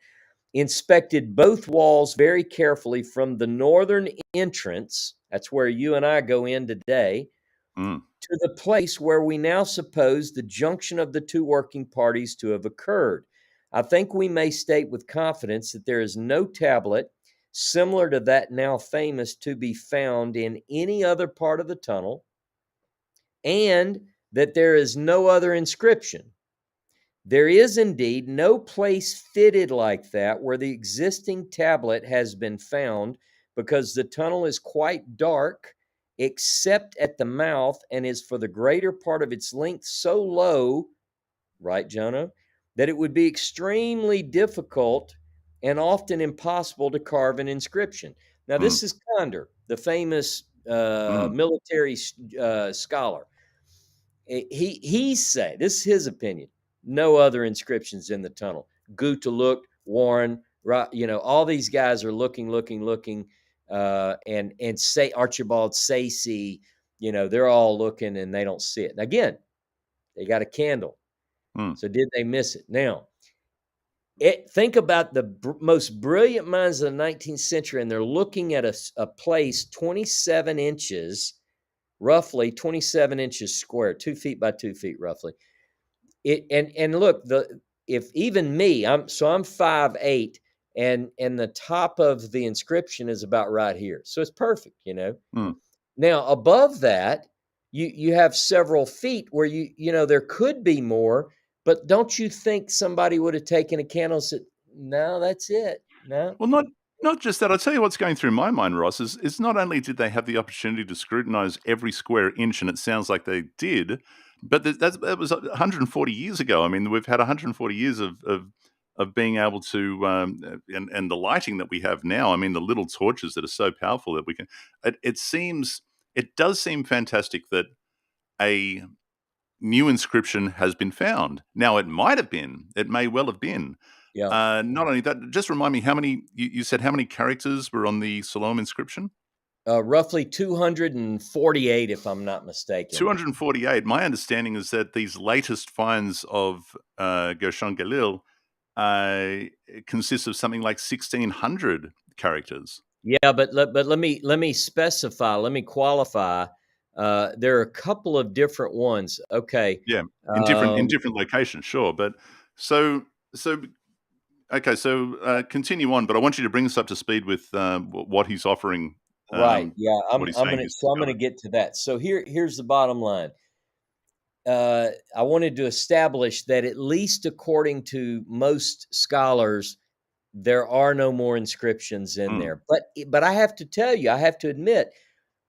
Inspected both walls very carefully from the northern entrance, that's where you and I go in today, Mm. to the place where we now suppose the junction of the two working parties to have occurred. I think we may state with confidence that there is no tablet similar to that now famous to be found in any other part of the tunnel, and that there is no other inscription. There is indeed no place fitted like that where the existing tablet has been found, because the tunnel is quite dark except at the mouth, and is for the greater part of its length so low, right, Jono, that it would be extremely difficult and often impossible to carve an inscription. Now, Mm. this is Condor, the famous Mm. military scholar. He said, this is his opinion, no other inscriptions in the tunnel. Guta looked, Warren, all these guys are looking, and say Archibald Sayce, they're all looking and they don't see it. And again, they got a candle. Mm. So did they miss it? Now, think about the most brilliant minds of the 19th century, and they're looking at a place 27 inches, roughly 27 inches square, 2 feet by 2 feet, roughly. And look, if even me, I'm 5'8", and the top of the inscription is about right here, so it's perfect. Mm. Now above that, you have several feet where there could be more, but don't you think somebody would have taken a candle and said, "No, that's it"? No. Well, not just that. I'll tell you what's going through my mind, Ross, is not only did they have the opportunity to scrutinize every square inch, and it sounds like they did, but that was 140 years ago. I mean, we've had 140 years of being able to, and the lighting that we have now. I mean, the little torches that are so powerful that we can. It does seem fantastic that a new inscription has been found. Now, it may well have been. Yeah. Not only that, just remind me how many, you said how many characters were on the Siloam inscription? Roughly 248, if I'm not mistaken. 248. My understanding is that these latest finds of Gershon Galil consist of something like 1,600 characters. Yeah, but let me specify. Let me qualify. There are a couple of different ones. Okay. Yeah, in Um, different locations, sure. But so so okay, so continue on. But I want you to bring us up to speed with what he's offering, right. Yeah. what he's saying he's I'm gonna discovered. get to that. So here's the bottom line. I wanted to establish that, at least according to most scholars, there are no more inscriptions in Mm, there. But I have to tell you, I have to admit,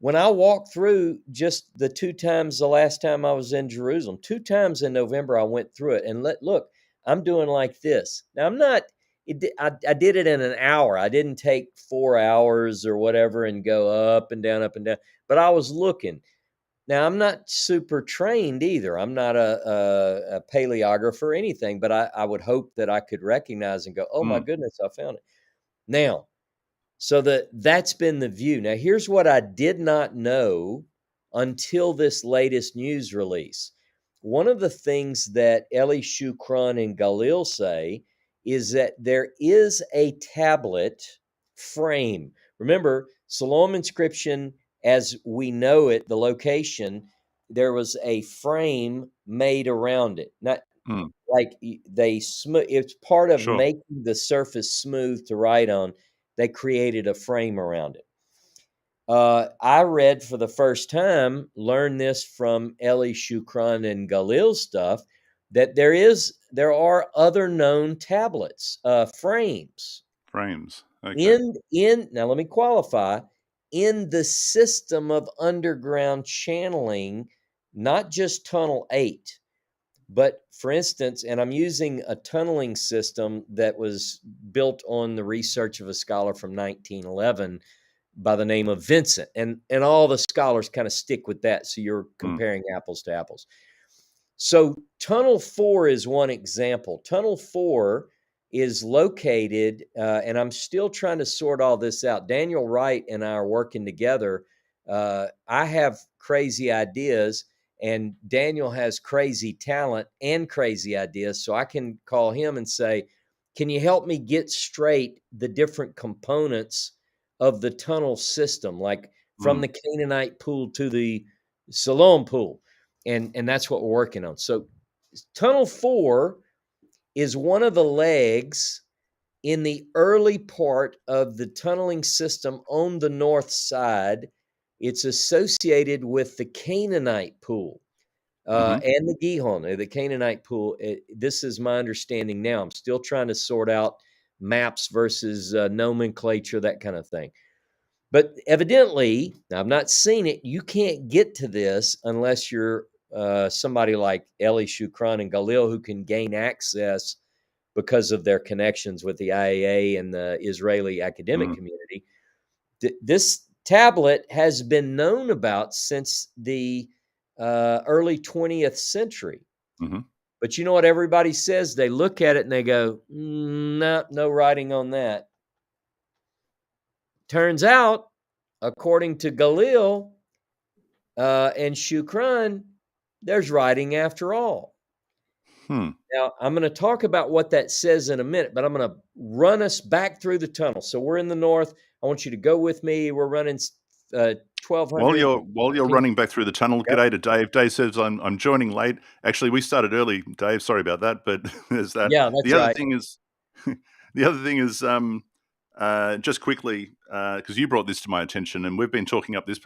when I walked through just the the last time I was in Jerusalem, 2 times in November, I went through it, and look, I'm doing like this. Now I'm not. I did it in an hour. I didn't take 4 hours or whatever and go up and down, up and down. But I was looking. Now I'm not super trained either. I'm not a paleographer or anything, but I would hope that I could recognize and go, "Oh my mm, goodness, I found it." Now, so that's been the view. Now, here's what I did not know until this latest news release. One of the things that Eli Shukran and Galil say is that there is a tablet frame. Remember, Siloam inscription, as we know it, the location, there was a frame made around it. Not mm, like they smooth. It's part of sure. making the surface smooth to write on. They created a frame around it. I read for the first time, learned this from Eli Shukran and Galil's stuff, that there are other known tablets, frames Frames. Okay. in now. Let me qualify, in the system of underground channeling, not just Tunnel 8. But for instance, and I'm using a tunneling system that was built on the research of a scholar from 1911 by the name of Vincent. And all the scholars kind of stick with that. So you're Mm, comparing apples to apples. So Tunnel 4 is one example. Tunnel 4 is located, and I'm still trying to sort all this out. Daniel Wright and I are working together. I have crazy ideas, and Daniel has crazy talent and crazy ideas. So I can call him and say, can you help me get straight the different components of the tunnel system, like from the Canaanite pool to the Siloam pool? And that's what we're working on. So Tunnel 4 is one of the legs in the early part of the tunneling system on the north side. It's associated with the Canaanite pool and the Gihon, the Canaanite pool. This is my understanding now. I'm still trying to sort out maps versus nomenclature, that kind of thing. But evidently, I've not seen it. You can't get to this unless you're somebody like Eli Shukran and Galil, who can gain access because of their connections with the IAA and the Israeli academic community. This tablet has been known about since the early 20th century. But you know what everybody says? They look at it and they go, no writing on that. Turns out, according to Galil and Shukran, there's writing after all. Now, I'm going to talk about what that says in a minute, but I'm going to run us back through the tunnel. So we're in the north. I want you to go with me. We're running 1200. While you're running back through the tunnel, Yep. g'day to Dave. Dave says I'm joining late. Actually, we started early, Dave. Sorry about that, but there's that. Yeah, that's The other right. thing is, just quickly, because you brought this to my attention, and we've been talking up this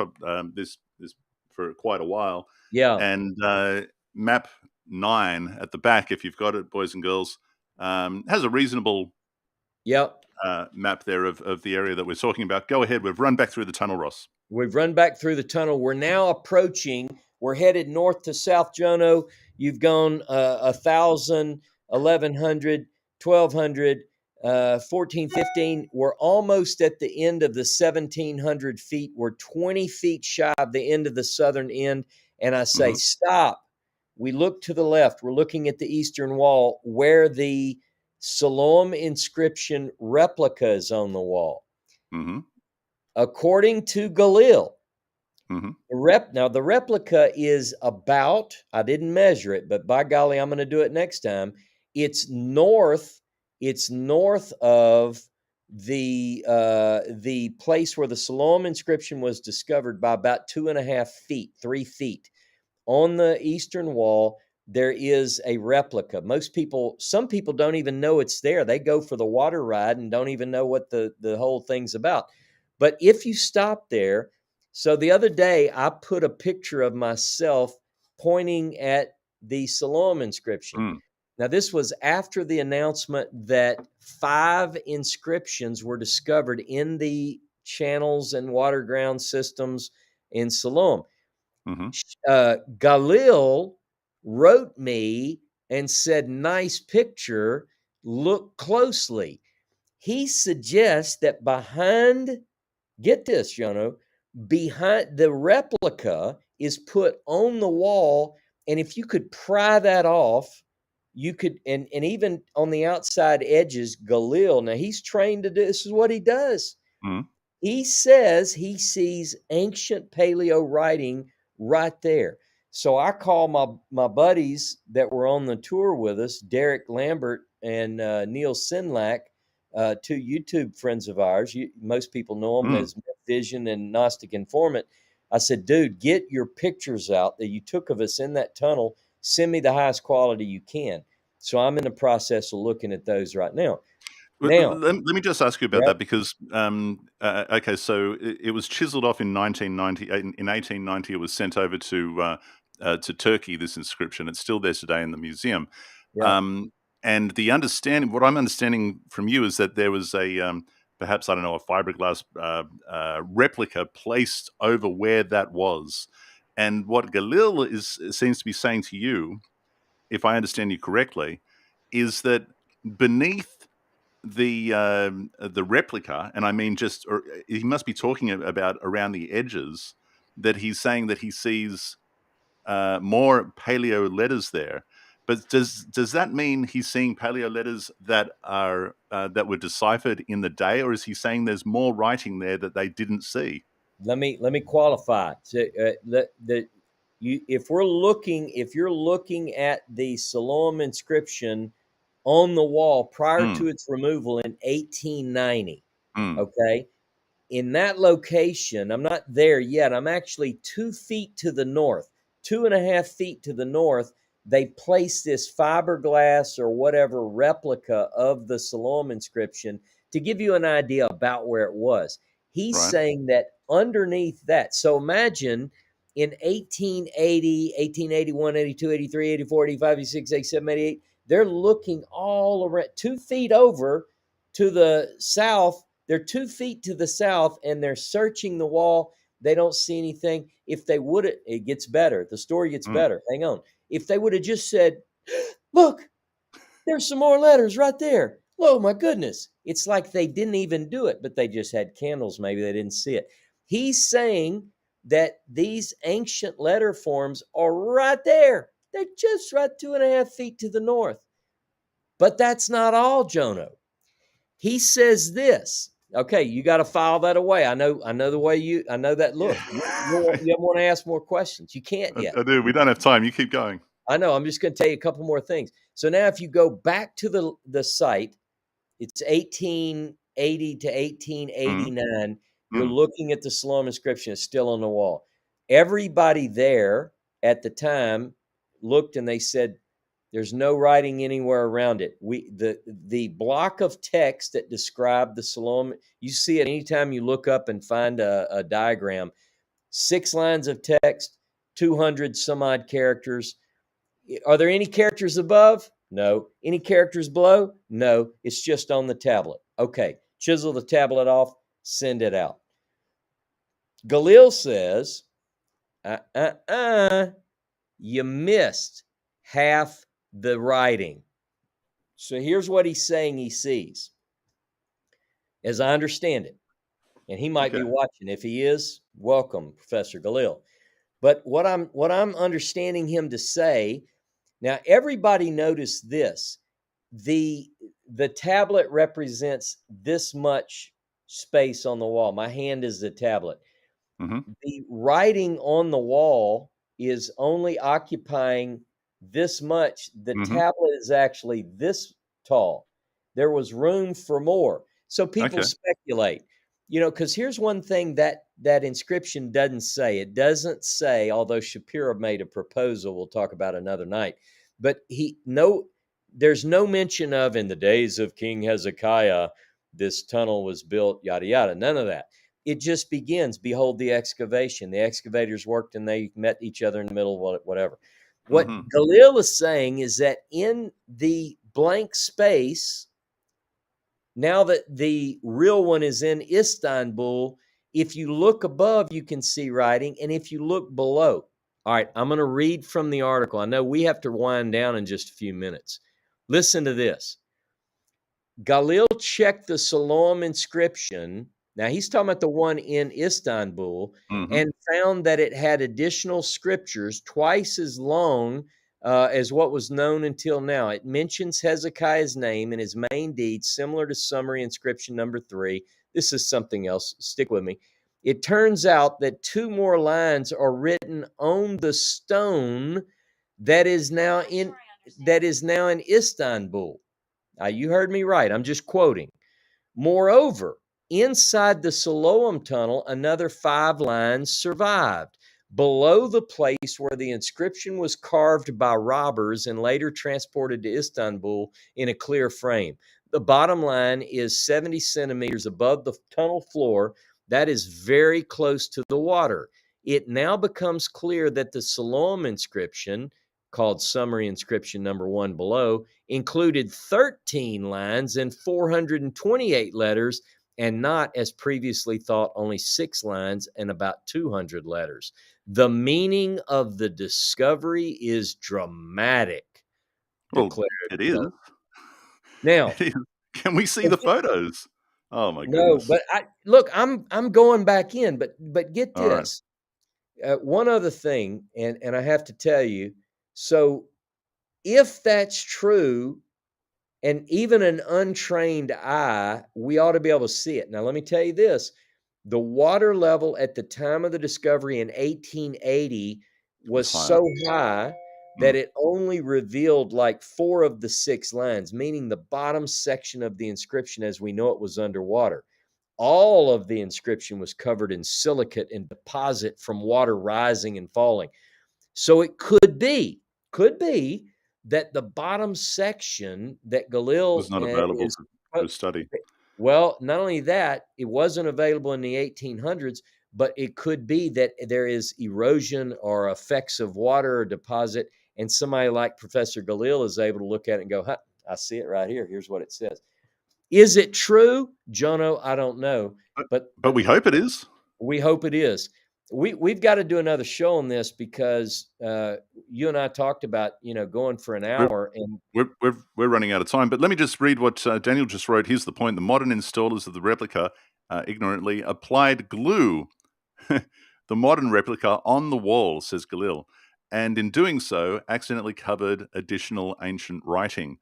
for quite a while. Yeah. And map 9 at the back, if you've got it, boys and girls, has a reasonable map there of the area that we're talking about. Go ahead. We've run back through the tunnel, Ross. We've run back through the tunnel. We're now approaching. We're headed north to South Jono. You've gone 1,000, 1,100, 1,200, 14, 15. We're almost at the end of the 1,700 feet. We're 20 feet shy of the end of the southern end. And I say, stop. We look to the left. We're looking at the eastern wall where the Siloam inscription replica is on the wall. According to Galil, the replica is about, I didn't measure it, but by golly, I'm going to do it next time. It's north of the place where the Siloam inscription was discovered by about 2.5 feet, 3 feet. On the eastern wall, there is a replica. Some people don't even know it's there. They go for the water ride and don't even know what the whole thing's about. But if you stop there, so the other day I put a picture of myself pointing at the Siloam inscription. Now, this was after the announcement that 5 inscriptions were discovered in the channels and water ground systems in Siloam. Galil wrote me and said, nice picture, look closely. He suggests that get this, Jono, behind the replica is put on the wall, and if you could pry that off, you could, and even on the outside edges, Galil, now he's trained to do, this is what he does. He says he sees ancient paleo writing right there. So I call my buddies that were on the tour with us, Derek Lambert and Neil Sinlak, 2 YouTube friends of ours. Most people know them as Vision and Gnostic Informant. I said, dude, get your pictures out that you took of us in that tunnel. Send me the highest quality you can. So I'm in the process of looking at those right now. Now, let me just ask you about that, because okay, so it was chiseled off in 1990. In 1890, it was sent over to Turkey. This inscription, it's still there today in the museum. And what I'm understanding from you is that there was a perhaps, I don't know, a fiberglass replica placed over where that was. And what Galil seems to be saying to you, if I understand you correctly, is that beneath the replica, and I mean he must be talking about around the edges, that he's saying that he sees more paleo letters there. But does that mean he's seeing paleo letters that are that were deciphered in the day, or is he saying there's more writing there that they didn't see? Let me qualify. So, if you're looking at the Siloam inscription on the wall prior to its removal in 1890, okay, in that location, I'm not there yet. I'm actually 2 feet to the north, 2.5 feet to the north. They placed this fiberglass or whatever replica of the Siloam inscription to give you an idea about where it was. He's Right. saying that underneath that. So imagine in 1880, 1881, 82, 83, 84, 85, 86, 87, 88, they're looking all around 2 feet over to the south. They're 2 feet to the south and they're searching the wall. They don't see anything. If they would, it gets better. The story gets better. Hang on. If they would have just said, look, there's some more letters right there. Oh, my goodness. It's like they didn't even do it, but they just had candles. Maybe they didn't see it. He's saying that these ancient letter forms are right there. They're just right 2.5 feet to the north. But that's not all, Jono. He says this. Okay, you got to file that away. I know the way I know that look. You want to ask more questions. You can't yet. I do. We don't have time. You keep going. I know. I'm just going to tell you a couple more things. So now if you go back to the site, it's 1880 to 1889. You're looking at the Siloam inscription. It's still on the wall. Everybody there at the time looked and they said, there's no writing anywhere around it. The block of text that described the Siloam, you see it anytime you look up and find a diagram. 6 lines of text, 200 some odd characters. Are there any characters above? No. Any characters below? No. It's just on the tablet. Okay. Chisel the tablet off, send it out. Galil says, you missed half the writing. So here's what he's saying he sees, as I understand it. And he might be watching. If he is, welcome, Professor Galil. But what I'm understanding him to say, now everybody notice this. The tablet represents this much space on the wall. My hand is the tablet. The writing on the wall is only occupying this much. The tablet is actually this tall. There was room for more. So people speculate, because here's one thing that inscription doesn't say. It doesn't say, although Shapiro made a proposal, we'll talk about another night, but there's no mention of in the days of King Hezekiah, this tunnel was built, yada, yada, none of that. It just begins, behold the excavation. The excavators worked and they met each other in the middle, whatever. What Galil is saying is that in the blank space, now that the real one is in Istanbul, if you look above, you can see writing. And if you look below, all right, I'm going to read from the article. I know we have to wind down in just a few minutes. Listen to this. Galil checked the Siloam inscription. Now, he's talking about the one in Istanbul, and found that it had additional scriptures twice as long as what was known until now. It mentions Hezekiah's name in his main deed, similar to summary inscription number 3. This is something else. Stick with me. It turns out that 2 more lines are written on the stone that is now in Istanbul. You heard me right. I'm just quoting. Moreover, inside the Siloam tunnel, another 5 lines survived. Below the place where the inscription was carved by robbers and later transported to Istanbul in a clear frame. The bottom line is 70 centimeters above the tunnel floor. That is very close to the water. It now becomes clear that the Siloam inscription, called summary inscription number 1 below, included 13 lines and 428 letters, and not, as previously thought, only 6 lines and about 200 letters. The meaning of the discovery is dramatic. Well, it is. Now, it is. Can we see the photos? Oh my no, goodness! but I'm going back in, but get this. One other thing, and I have to tell you, so if that's true, and even an untrained eye, we ought to be able to see it. Now, let me tell you this: the water level at the time of the discovery in 1880 Was was higher. so high that Mm. it only revealed like 4 of the 6 lines, meaning the bottom section of the inscription as we know it was underwater. All of the inscription was covered in silicate and deposit from water rising and falling. So it could be that the bottom section that Was Galil not available is, for study. well, not only that, it wasn't available in the 1800s, but it could be that there is erosion or effects of water or deposit, and somebody like Professor Galil is able to look at it and go, huh, I see it right here. Here's what it says. Is it true, Jono? I don't know, But but but we hope it is. we hope it is. We've got to do another show on this because you and I talked about going for an We're hour, and we're running out of time, but let me just read what Daniel just wrote. Here's the point: the modern installers of the replica ignorantly applied glue, the modern replica, on the wall, says Galil, and in doing so, accidentally covered additional ancient writing.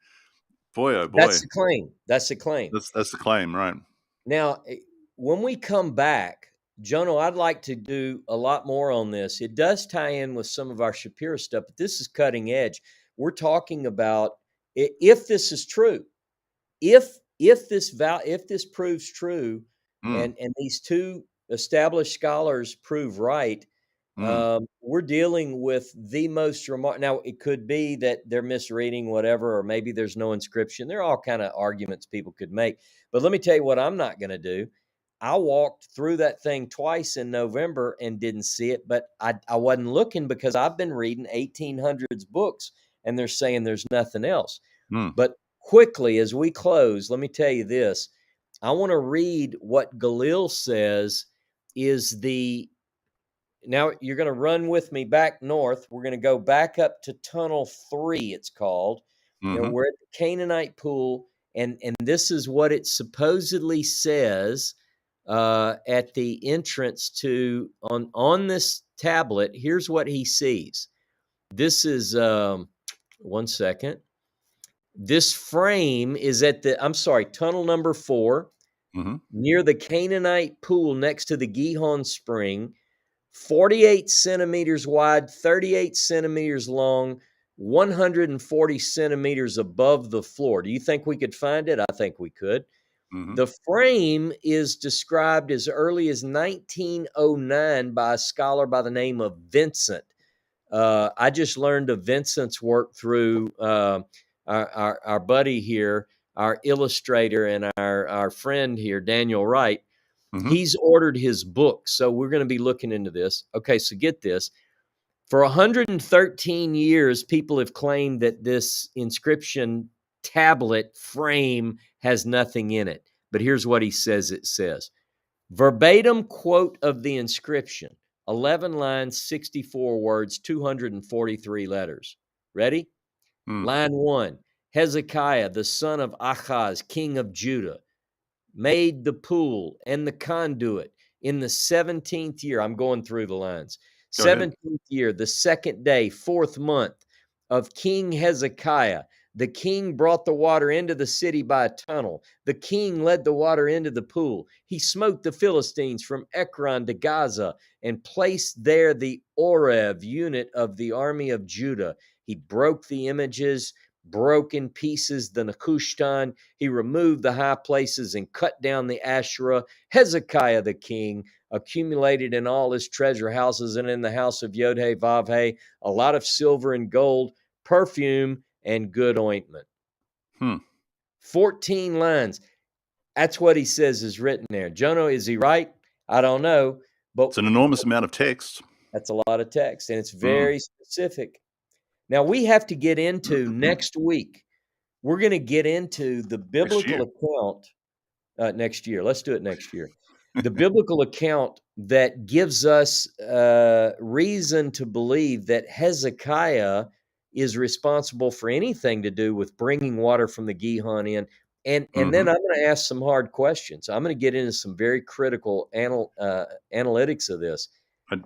Boy, oh that's boy, the claim. That's the claim. that's the claim, right? Now, when we come back, Jono, I'd like to do a lot more on this. It does tie in with some of our Shapiro stuff, but this is cutting edge. We're talking about if this is true, if this proves true, Mm, and these two established scholars prove right, mm, we're dealing with the most remarkable. Now, it could be that they're misreading whatever, or maybe there's no inscription. There are all kind of arguments people could make. But let me tell you what I'm not going to do. I walked through that thing twice in November and didn't see it, but I wasn't looking because I've been reading 1800s books and they're saying there's nothing else. mm. But quickly, as we close, let me tell you this. I want to read what Galil says is the now you're going to run with me back north. We're going to go back up to Tunnel 3, it's called. Mhm, We're at the Canaanite Pool, and this is what it supposedly says at the entrance to on this tablet. Here's what he sees. This is one second. This frame is at tunnel number 4, mhm, near the Canaanite Pool next to the Gihon Spring. 48 centimeters wide, 38 centimeters long, 140 centimeters above the floor. Do you think we could find it? I think we could. mhm, The frame is described as early as 1909 by a scholar by the name of Vincent. I just learned of Vincent's work through our buddy here, our illustrator, and our friend here, Daniel Wright. mhm, He's ordered his book. So we're going to be looking into this. Okay, so get this. For 113 years, people have claimed that this inscription tablet frame has nothing in it. But here's what he says it says. Verbatim quote of the inscription, 11 lines, 64 words, 243 letters. Ready? mm, Line 1. Hezekiah, the son of Achaz, king of Judah, made the pool and the conduit in the 17th year. I'm going through the lines. go ahead. 17th year, the 2nd day, 4th month of King Hezekiah. The king brought the water into the city by a tunnel. The king led the water into the pool. He smote the Philistines from Ekron to Gaza and placed there the Orev unit of the army of Judah. He broke the images, broke in pieces the Nehushtan. He removed the high places and cut down the Asherah. Hezekiah the king accumulated in all his treasure houses and in the house of Yodhe Vavhe a lot of silver and gold, perfume, and good ointment. Hmm. 14 lines. That's what he says is written there. Jono, is he right? I don't know, but It's an enormous amount of text. that's a lot of text and it's Mm. very specific. Now we have to get into next week. We're going to get into the Next biblical year. account next year. Let's do it next year. The biblical account that gives us reason to believe that Hezekiah is responsible for anything to do with bringing water from the Gihon in. And then Mhm. I'm going to ask some hard questions. I'm going to get into some very critical analytics of this. I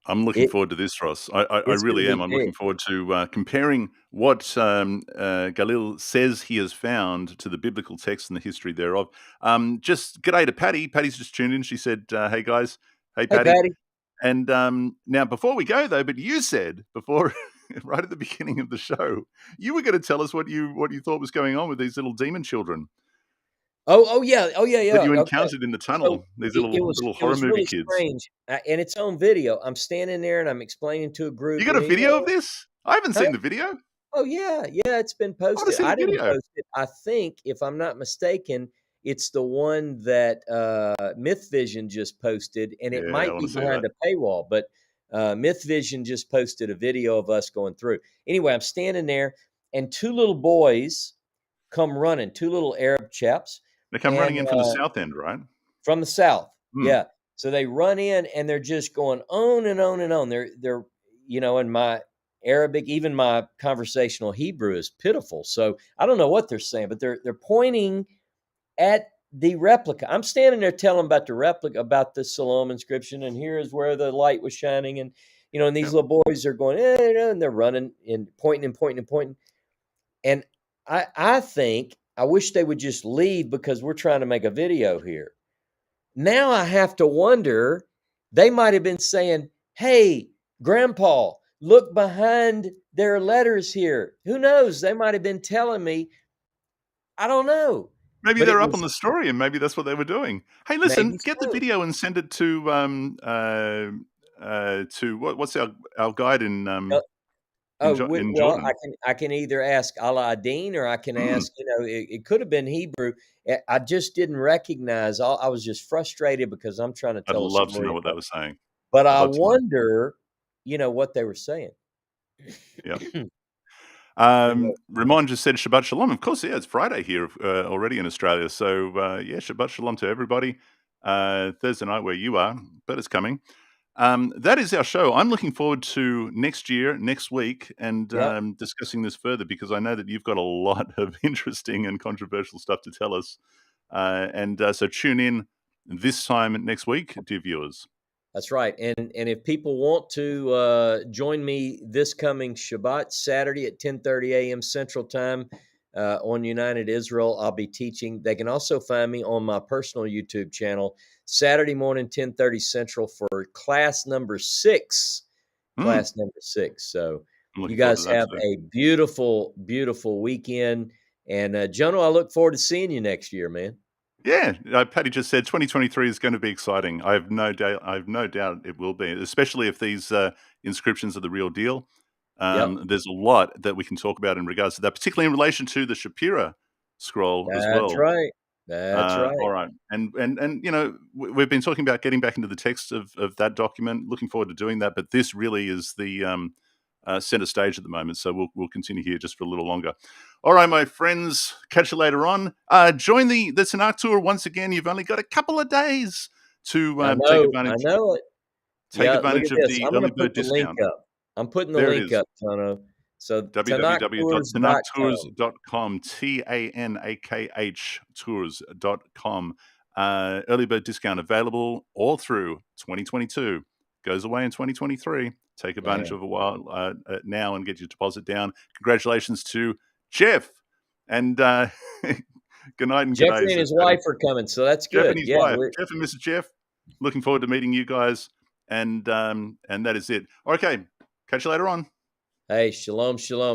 I'm looking forward to this, Ross. I It's going to really be am. I'm big. looking forward to comparing what Galil says he has found to the biblical text and the history thereof. Just g'day to Patty. Patty's just tuned in. She said, "Hey guys, hey Hey, Patty." Patty. And now, before we go though, but you said before, right at the beginning of the show, you were going to tell us what you thought was going on with these little demon children Oh yeah, oh yeah, that yeah. you Okay. encountered in the So tunnel. These little it horror was movie really kids. strange, and it's on video. I'm standing there and I'm explaining to a You group, got a and video of this? I haven't huh? seen the video. Oh yeah, yeah. It's been I want to posted. see the I didn't video. post it. I think, if I'm not mistaken, it's the one that Myth Vision just posted, and it Yeah, I might want be to see that. behind a paywall. But Myth Vision just posted a video of us going through. Anyway, I'm standing there, and two little boys come running, two little Arab chaps, They come running and in from the south end, right? from the South. Hmm. Yeah. So they run in and they're just going on and on and on. They're in my Arabic, even my conversational Hebrew is pitiful. So I don't know what they're saying, but they're pointing at the replica. I'm standing there telling about the replica, about the Siloam inscription, and here is where the light was shining. And these Yep. little boys are going, and they're running and pointing and pointing and pointing. And I think I wish they would just leave because we're trying to make a video here. Now I have to wonder, they might have been saying, "Hey, grandpa, look behind their letters here." Who knows? They might have been telling me. I don't know. Maybe But it they're up on was the story, and maybe that's what they were doing. Hey, listen, maybe get the so. video and send it to what's our guide Uh, in well, I Jordan. can either ask Aladdin or I can Mm, ask, it could have been Hebrew. I just didn't recognize. I was just frustrated because I'm trying to I'd tell a love to story, know what they were saying. but I'd I love to know. wonder, what they were saying. Yeah. You know, Ramon just said Shabbat Shalom. Of course, yeah, it's Friday here already in Australia. So, yeah, Shabbat Shalom to everybody. Thursday night where you are, but it's coming. That is our show. I'm looking forward to next year, next week, and Yep. discussing this further because I know that you've got a lot of interesting and controversial stuff to tell us. So tune in this time next week, dear viewers. That's right. And if people want to join me this coming Shabbat Saturday at 10:30 a.m. Central Time on United Israel, I'll be teaching. They can also find me on my personal YouTube channel Saturday morning 10:30 Central for class number 6. Mm, Class number 6. So I'm you looking forward to guys that have too. a beautiful, beautiful weekend. And Jono, I look forward to seeing you next year, man. Yeah, Patty just said 2023 is going to be exciting. I have no doubt. I have no doubt it will be, especially if these inscriptions are the real deal. Yep. There's a lot that we can talk about in regards to that, particularly in relation to the Shapira scroll as That's well. right. That's right. All right, and we've been talking about getting back into the text of that document. Looking forward to doing that, but this really is the center stage at the moment. So we'll continue here just for a little longer. All right, my friends, catch you later on. Join the Tanakh tour once again. You've only got a couple of days to I know it. take Yeah, look advantage at of this. the I'm early gonna put bird the link discount. up. I'm putting the There it link is. up, Tono. So TanakTours.com. www.tanaktours.com, TANAKH tours.com. Early bird discount available all through 2022. Goes away in 2023. Take advantage Man. of a while now and get your deposit down. Congratulations to Jeff. And good night and good day, Jeffrey and says his Patty. wife are coming, so that's Jeff and good. his Yeah, wife, we're Jeff and Mrs. Jeff. Looking forward to meeting you guys. And that is it. Okay. Catch you later on. hey, shalom, shalom.